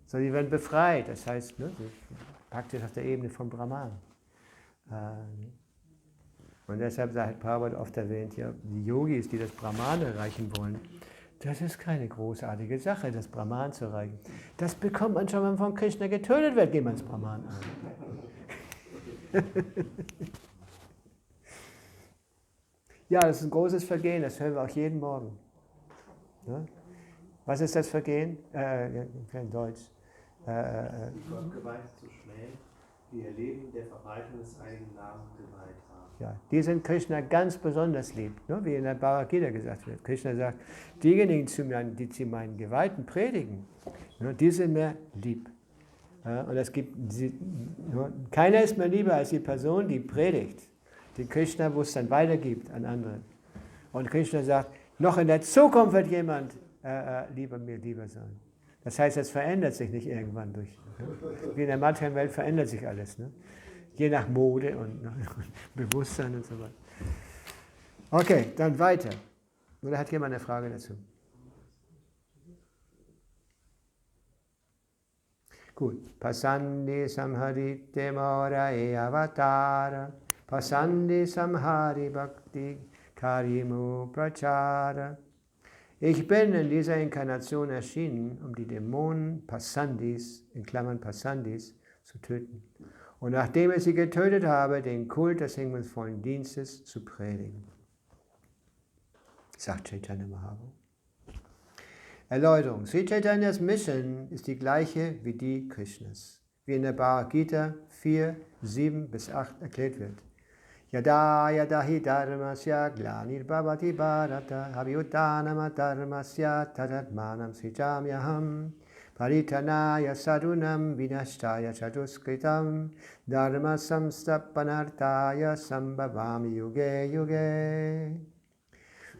So, die werden befreit, das heißt, praktisch auf der Ebene von Brahman. Und deshalb hat Prabhupada oft erwähnt, ja, die Yogis, die das Brahman erreichen wollen, das ist keine großartige Sache, das Brahman zu erreichen. Das bekommt man schon, wenn man von Krishna getötet wird, geht man ins Brahman ein. Ja, das ist ein großes Vergehen, das hören wir auch jeden Morgen. Ja? Was ist das Vergehen? Kein Deutsch. Die Gottgeweihten zu schmähen, die ihr Leben der Verbreitung des eigenen Namens geweiht haben. Ja, die sind Krishna ganz besonders lieb, ne? Wie in der Bhagavad Gita gesagt wird. Krishna sagt, diejenigen, die zu meinen Geweihten predigen, ne, die sind mir lieb. Ja, und keiner ist mir lieber als die Person, die predigt, die Krishna-Bewusstsein weitergibt an andere. Und Krishna sagt, noch in der Zukunft wird jemand mir lieber sein. Das heißt, es verändert sich nicht irgendwann durch. Wie in der materiellen Welt verändert sich alles. Ne? Je nach Mode und Bewusstsein und so weiter. Okay, dann weiter. Oder hat jemand eine Frage dazu? Gut. Pasandi samharite morae avatara, pasandi samhari bhakti karimu prachara. Ich bin in dieser Inkarnation erschienen, um die Dämonen Pasandis, in Klammern Pasandis, zu töten. Und nachdem ich sie getötet habe, den Kult des hingebungsvollen Dienstes zu predigen. Sagt Caitanya Mahaprabhu. Erläuterung. Sri Chaitanyas Mission ist die gleiche wie die Krishnas, wie in der Bhagavad Gita 4, 7 bis 8 erklärt wird. Yada yada hi dharmasya glanir bhavati bharata abhyutanama dharmasya tadatmanam srijamyaham paritanaya sadunam vinashtaya chaduskritam dharma samstapanartaya sambhavami yuge yuge.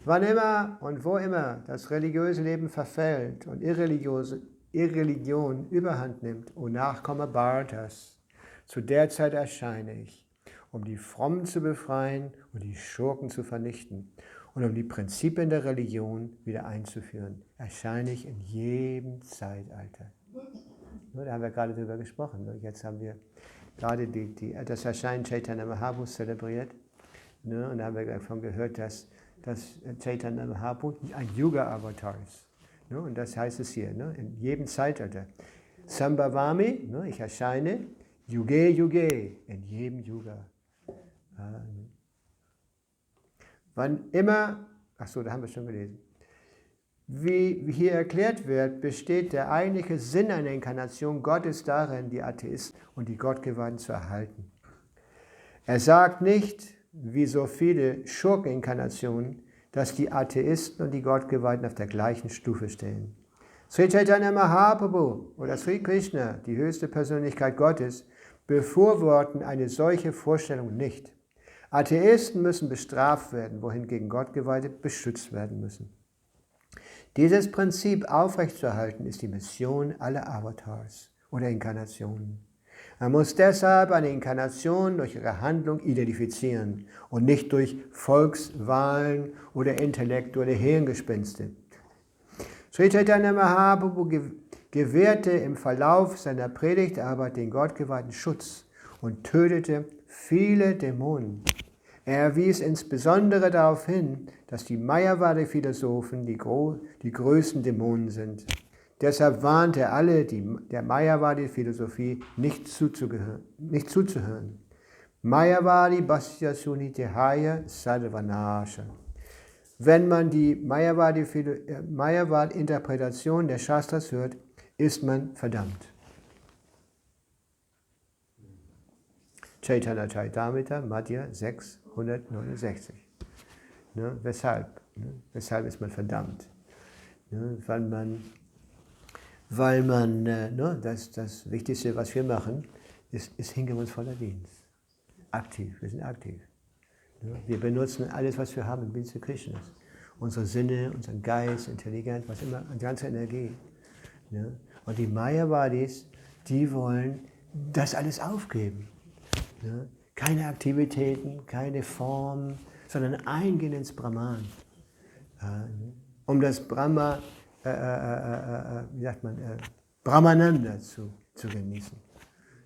Wann immer und wo immer das religiöse Leben verfällt und Irreligion überhand nimmt, o Nachkomme Bharatas, zu der Zeit erscheine ich, um die Frommen zu befreien und die Schurken zu vernichten und um die Prinzipien der Religion wieder einzuführen, erscheine ich in jedem Zeitalter. Da haben wir gerade drüber gesprochen. Jetzt haben wir gerade das Erscheinen Chaitanya Mahaprabhu zelebriert. Und da haben wir davon gehört, dass Chaitanya Mahaprabhu ein Yuga-Avatar ist. Und das heißt es hier, in jedem Zeitalter. Sambhavami, ich erscheine, Yuge Yuge, in jedem Yuga. Wann immer, achso, da haben wir schon gelesen. Wie hier erklärt wird, besteht der eigentliche Sinn einer Inkarnation Gottes darin, die Atheisten und die Gottgeweihten zu erhalten. Er sagt nicht, wie so viele Schurkeninkarnationen, dass die Atheisten und die Gottgeweihten auf der gleichen Stufe stehen. Sri Caitanya Mahaprabhu oder Sri Krishna, die höchste Persönlichkeit Gottes, befürworten eine solche Vorstellung nicht. Atheisten müssen bestraft werden, wohingegen Gottgeweihte beschützt werden müssen. Dieses Prinzip aufrechtzuerhalten ist die Mission aller Avatars oder Inkarnationen. Man muss deshalb eine Inkarnation durch ihre Handlung identifizieren und nicht durch Volkswahlen oder intellektuelle Hirngespinste. Sri Caitanya Mahaprabhu gewährte im Verlauf seiner Predigtarbeit den Gottgeweihten Schutz und tötete viele Dämonen. Er wies insbesondere darauf hin, dass die Mayavadi-Philosophen die größten Dämonen sind. Deshalb warnt er alle, der Mayavadi-Philosophie nicht zuzuhören. Mayavadi Bhasya Sunitihaya Sadvanasha. Wenn man die Mayavad-Interpretation der Shastras hört, ist man verdammt. Chaitanya Charitamrita, Madhya 669. Ne, weshalb? Ne, weshalb ist man verdammt? Ne, weil man das Wichtigste, was wir machen, ist hingebungsvoller Dienst. Aktiv, wir sind aktiv. Ne, wir benutzen alles, was wir haben im Dienste Krishnas. Unsere Sinne, unseren Geist, Intelligenz, was immer, die ganze Energie. Ne? Und die Mayavadis, die wollen das alles aufgeben. Ne? Keine Aktivitäten, keine Form, sondern eingehen ins Brahman. Um das Brahma, Brahmananda zu genießen.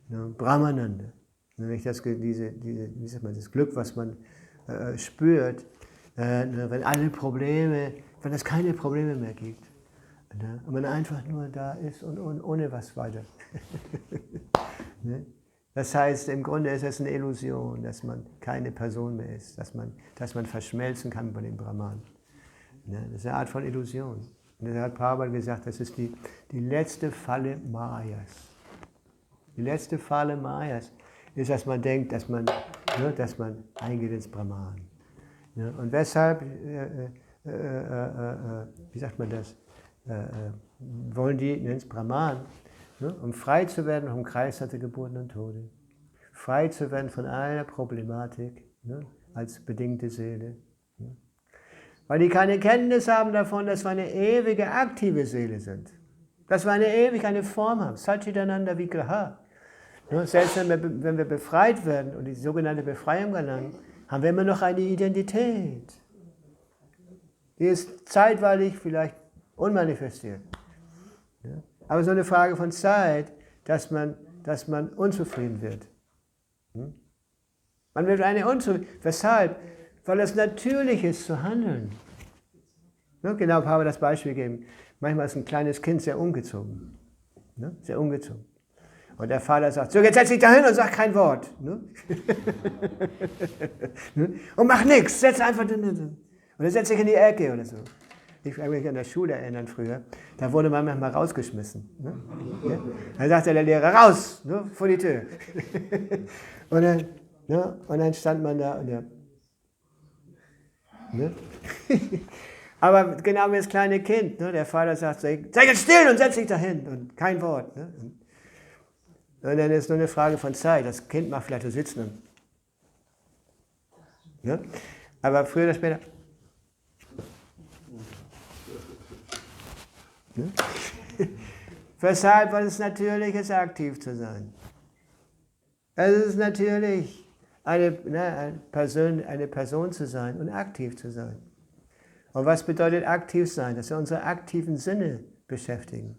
Ne? Brahmananda. Nämlich das Glück, was man spürt, wenn es keine Probleme mehr gibt. Ne? Und man einfach nur da ist und ohne was weiter. Ne? Das heißt, im Grunde ist es eine Illusion, dass man keine Person mehr ist, dass man verschmelzen kann bei dem Brahman. Ne? Das ist eine Art von Illusion. Und deshalb hat Prabhupada gesagt, das ist die letzte Falle Mayas. Die letzte Falle Mayas ist, dass man denkt, dass man eingeht ins Brahman. Ne? Und weshalb, wollen die ins Brahman? Ne? Um frei zu werden vom Kreis der Geburten und Tode. Frei zu werden von aller Problematik, ne? Als bedingte Seele. Ne? Weil die keine Kenntnis haben davon, dass wir eine ewige, aktive Seele sind. Dass wir eine Form haben. Satchitananda Vigraha. Ne? Selbst wenn wir befreit werden und die sogenannte Befreiung erlangen, haben wir immer noch eine Identität. Die ist zeitweilig vielleicht unmanifestiert. Ja? Aber so eine Frage von Zeit, dass man unzufrieden wird. Man wird Weshalb? Weil es natürlich ist zu handeln. Ne? Genau, ich habe das Beispiel gegeben. Manchmal ist ein kleines Kind sehr ungezogen. Ne? Sehr ungezogen. Und der Vater sagt, so, jetzt setz dich da hin und sag kein Wort. Ne? Und mach nichts, setz einfach und dann setz dich in die Ecke oder so. Ich kann mich an der Schule erinnern früher, da wurde man manchmal rausgeschmissen. Ne? Ja? Dann sagte der Lehrer, raus, ne? Vor die Tür. Und dann stand man da und ne? Aber genau wie das kleine Kind, ne? Der Vater sagt, sei jetzt still und setz dich dahin und kein Wort. Ne? Und dann ist es nur eine Frage von Zeit. Das Kind mag vielleicht so sitzen. Ne? Aber früher oder später. Ne? Weshalb? Weil es natürlich ist, aktiv zu sein. Es ist natürlich, eine Person zu sein und aktiv zu sein. Und was bedeutet aktiv sein? Dass wir unsere aktiven Sinne beschäftigen.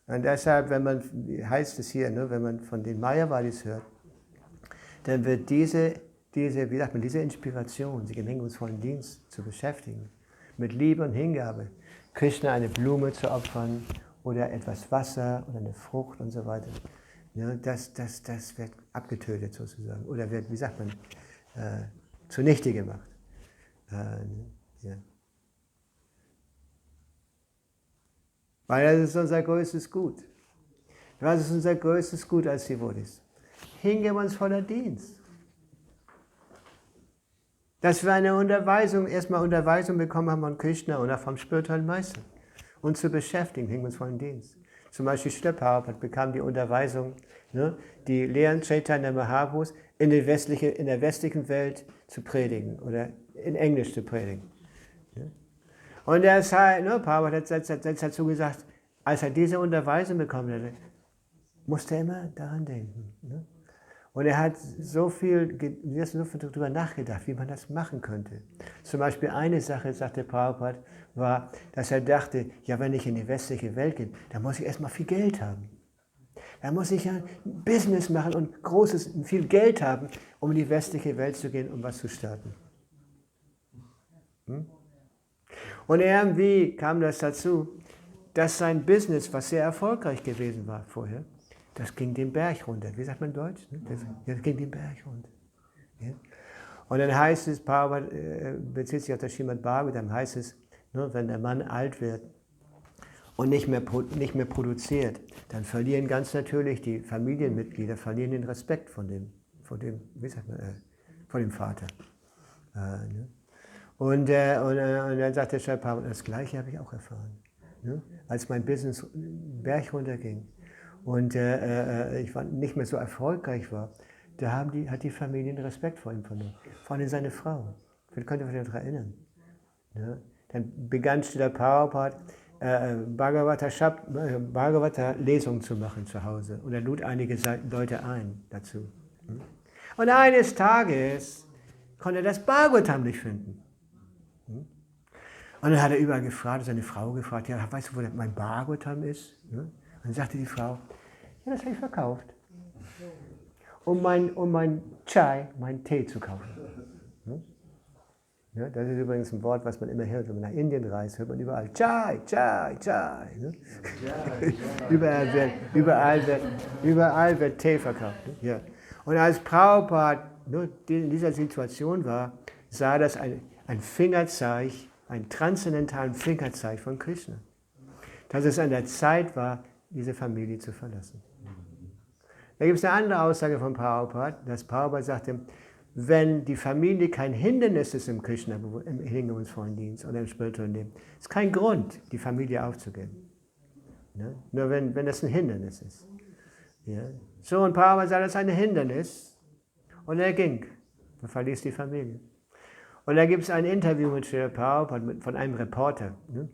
Und deshalb, heißt es hier, wenn man von den Mayavadis hört, dann wird diese Inspiration, sich im hingebungsvollen Dienst zu beschäftigen, mit Liebe und Hingabe, Krishna eine Blume zu opfern oder etwas Wasser oder eine Frucht und so weiter. Ja, das wird abgetötet sozusagen oder wird, wie sagt man, zunichte gemacht. Ja. Weil das ist unser größtes Gut. Was ist unser größtes Gut als Devotees? Hingebungsvoller Dienst. Dass wir eine Unterweisung, erstmal Unterweisung bekommen haben von Krishna oder vom spirituellen Meister. Uns zu beschäftigen, hingebungsvollen Dienst. Zum Beispiel Srila Prabhupada bekam die Unterweisung, ne, die Lehren Caitanya Mahaprabhus in der westlichen Welt zu predigen oder in Englisch zu predigen. Ja. Und Prabhupada hat dazu gesagt, als er diese Unterweisung bekommen hatte, musste er immer daran denken. Ne? Und er hat so viel darüber nachgedacht, wie man das machen könnte. Zum Beispiel eine Sache, sagte Prabhupada, war, dass er dachte, ja, wenn ich in die westliche Welt gehe, dann muss ich erstmal viel Geld haben. Dann muss ich ja ein Business machen und viel Geld haben, um in die westliche Welt zu gehen, um was zu starten. Und irgendwie kam das dazu, dass sein Business, was sehr erfolgreich gewesen war vorher, das ging den Berg runter. Wie sagt man in Deutsch? Das ging den Berg runter. Ja? Und dann heißt es, Prabhupada bezieht sich auf das Srimad Bhagavatam, heißt es, wenn der Mann alt wird und nicht mehr produziert, dann verlieren ganz natürlich die Familienmitglieder den Respekt von dem Vater. Und dann sagt der Sri Prabhupada, das Gleiche habe ich auch erfahren. Ne? Als mein Business Berg runterging und ich nicht mehr so erfolgreich war, da hat die Familie den Respekt vor ihm verloren. Vor allem seine Frau. Vielleicht könnt ihr euch daran erinnern. Ja? Dann begann Srila Prabhupada Bhagavata-Lesungen zu machen zu Hause. Und er lud einige Leute ein dazu. Und eines Tages konnte er das Bhagavatam nicht finden. Und dann hat er überall gefragt, seine Frau gefragt, ja, weißt du, wo mein Bhagavatam ist? Und dann sagte die Frau, ja, das habe ich verkauft. Um mein Chai, meinen Tee zu kaufen. Ja, das ist übrigens ein Wort, was man immer hört, wenn man nach Indien reist, hört man überall Chai, Chai, Chai. Ne? Überall wird Tee verkauft. Ne? Ja. Und als Prabhupada in dieser Situation war, sah das ein Fingerzeichen, ein transzendentalen Fingerzeichen von Krishna. Dass es an der Zeit war, diese Familie zu verlassen. Da gibt es eine andere Aussage von Prabhupada, dass Prabhupada sagte, wenn die Familie kein Hindernis ist im hingebungsvollen Dienst oder im spirituellen Leben, ist kein Grund, die Familie aufzugeben. Ne? Nur wenn das ein Hindernis ist. Ja? So, und Prabhupada sah das ein Hindernis und er ging und verließ die Familie. Und da gibt es ein Interview mit Srila Prabhupada von einem Reporter. Ne?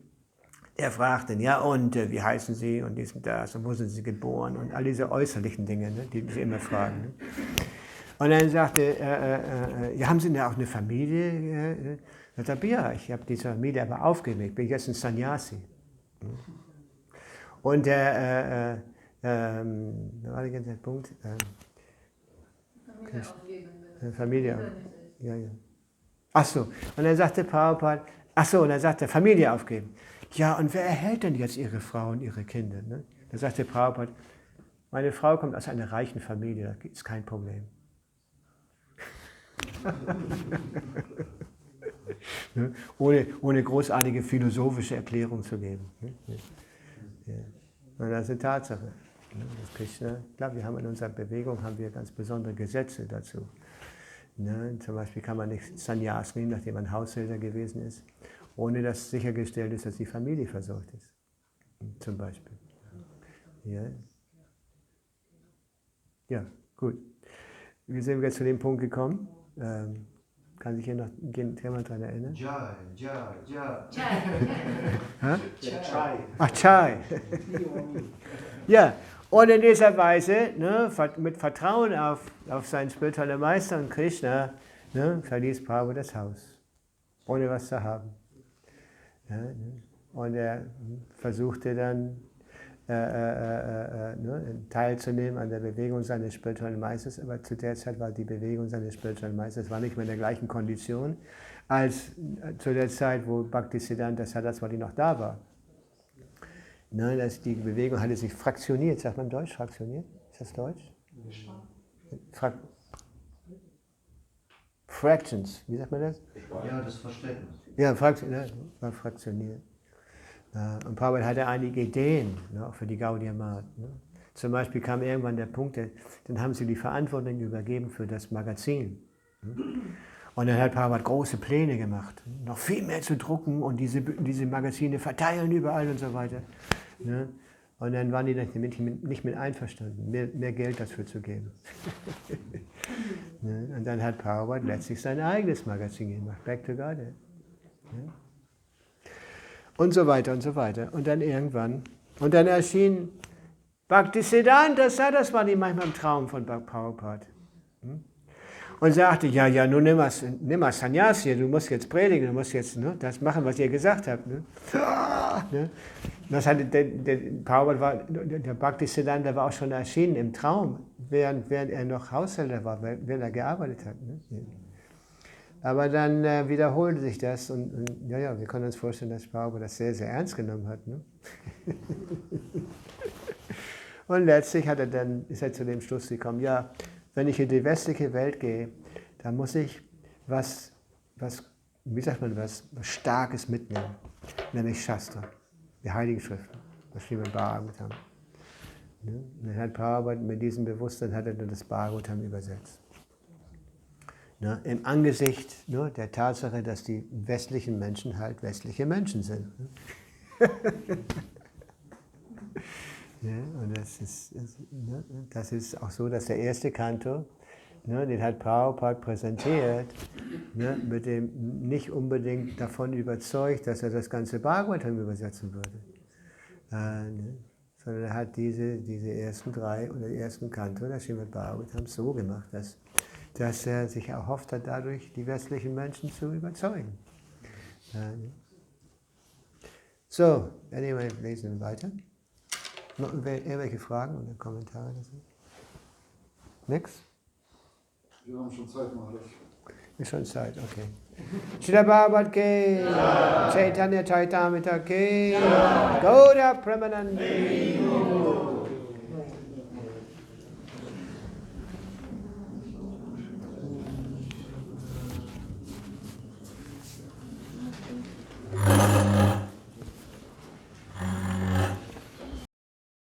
Der fragte ihn, ja und, wie heißen Sie und dies und das und wo sind Sie geboren und all diese äußerlichen Dinge, ne, die Sie immer fragen. Ne? Und dann sagte ja, haben Sie denn auch eine Familie? Er sagte, ja, ich habe diese Familie aber aufgegeben, ich bin jetzt ein Sannyasi. Und da war der Punkt. Familie aufgeben. Familie aufgeben. Ja. Ach so, und dann sagte Prabhupada, und dann sagte Familie aufgeben. Ja, und wer erhält denn jetzt Ihre Frau und Ihre Kinder? Ne? Da sagte Prabhupada, meine Frau kommt aus einer reichen Familie, das ist kein Problem. Ne? Ohne großartige philosophische Erklärung zu geben. Ne? Ja. Und das ist eine Tatsache. Ne? Das Krishna, ich glaube, wir haben in unserer Bewegung ganz besondere Gesetze dazu. Ne? Zum Beispiel kann man nicht Sannyas nehmen, nachdem man Haushälter gewesen ist, ohne dass sichergestellt ist, dass die Familie versorgt ist. Zum Beispiel. Ja, gut. Wie sind wir jetzt zu dem Punkt gekommen? Kann sich hier noch jemand daran erinnern? Chai. Chai. Ach, Chai. Ja, und in dieser Weise, ne, mit Vertrauen auf seinen spirituellen Meister und Krishna, ne, verließ Prabhupada das Haus, ohne was zu haben. Ja, ne? Und er versuchte dann teilzunehmen an der Bewegung seines spirituellen Meisters, aber zu der Zeit war die Bewegung seines spirituellen Meisters nicht mehr in der gleichen Kondition als zu der Zeit, wo Bhakti Siddhanta Saraswati noch da war. Ne, die Bewegung hatte sich fraktioniert. Sagt man Deutsch, fraktioniert? Ist das Deutsch? Fractions, wie sagt man das? Ja, das Verständnis. Ja, war fraktioniert. Und Prabhupada hatte einige Ideen, ne, auch für die Gaudiya-Math. Ne. Zum Beispiel kam irgendwann der Punkt, dann haben sie die Verantwortung übergeben für das Magazin. Ne. Und dann hat Prabhupada große Pläne gemacht, noch viel mehr zu drucken und diese Magazine verteilen überall und so weiter. Ne. Und dann waren die nicht mit einverstanden, mehr Geld dafür zu geben. Ne. Und dann hat Prabhupada letztlich sein eigenes Magazin gemacht, Back to Gauradesh. Ne. Und so weiter und so weiter. Und dann irgendwann, und dann erschien Bhaktisiddhanta Saraswati manchmal im Traum von Prabhupada. Und sagte, ja, nun nimm mal Sannyasi, du musst jetzt predigen, du musst jetzt das machen, was ihr gesagt habt. Ne? Das hatte der Bhaktisiddhanta war auch schon erschienen im Traum, während er noch Haushälter war, während er gearbeitet hat. Ne? Aber dann wiederholte sich das und ja, wir können uns vorstellen, dass Prabhupada das sehr, sehr ernst genommen hat. Ne? Und letztlich ist er zu dem Schluss gekommen, ja, wenn ich in die westliche Welt gehe, dann muss ich was Starkes mitnehmen, nämlich Shastra, die Heiligen Schriften, das Srimad Bhagavatam. Ne? Und dann hat Prabhupada mit diesem Bewusstsein hat er dann das Bhagavatam übersetzt. Ne, im Angesicht der Tatsache, dass die westlichen Menschen halt westliche Menschen sind. Ja, und das ist auch so, dass der erste Kanto, den hat Prabhupada präsentiert, mit dem nicht unbedingt davon überzeugt, dass er das ganze Bhagavatam übersetzen würde. Sondern er hat diese ersten 3 oder die ersten Kanto, das Srimad Bhagavatam, so gemacht, dass er sich erhofft hat, dadurch die westlichen Menschen zu überzeugen. So, anyway, lesen wir weiter. Noch irgendwelche Fragen oder Kommentare dazu? Nix? Wir haben schon Zeit, Maharaj. Ist schon Zeit, okay. Srila Bhagavad Ke, Caitanya Caritamrita Ke, Gauradesh Premanande.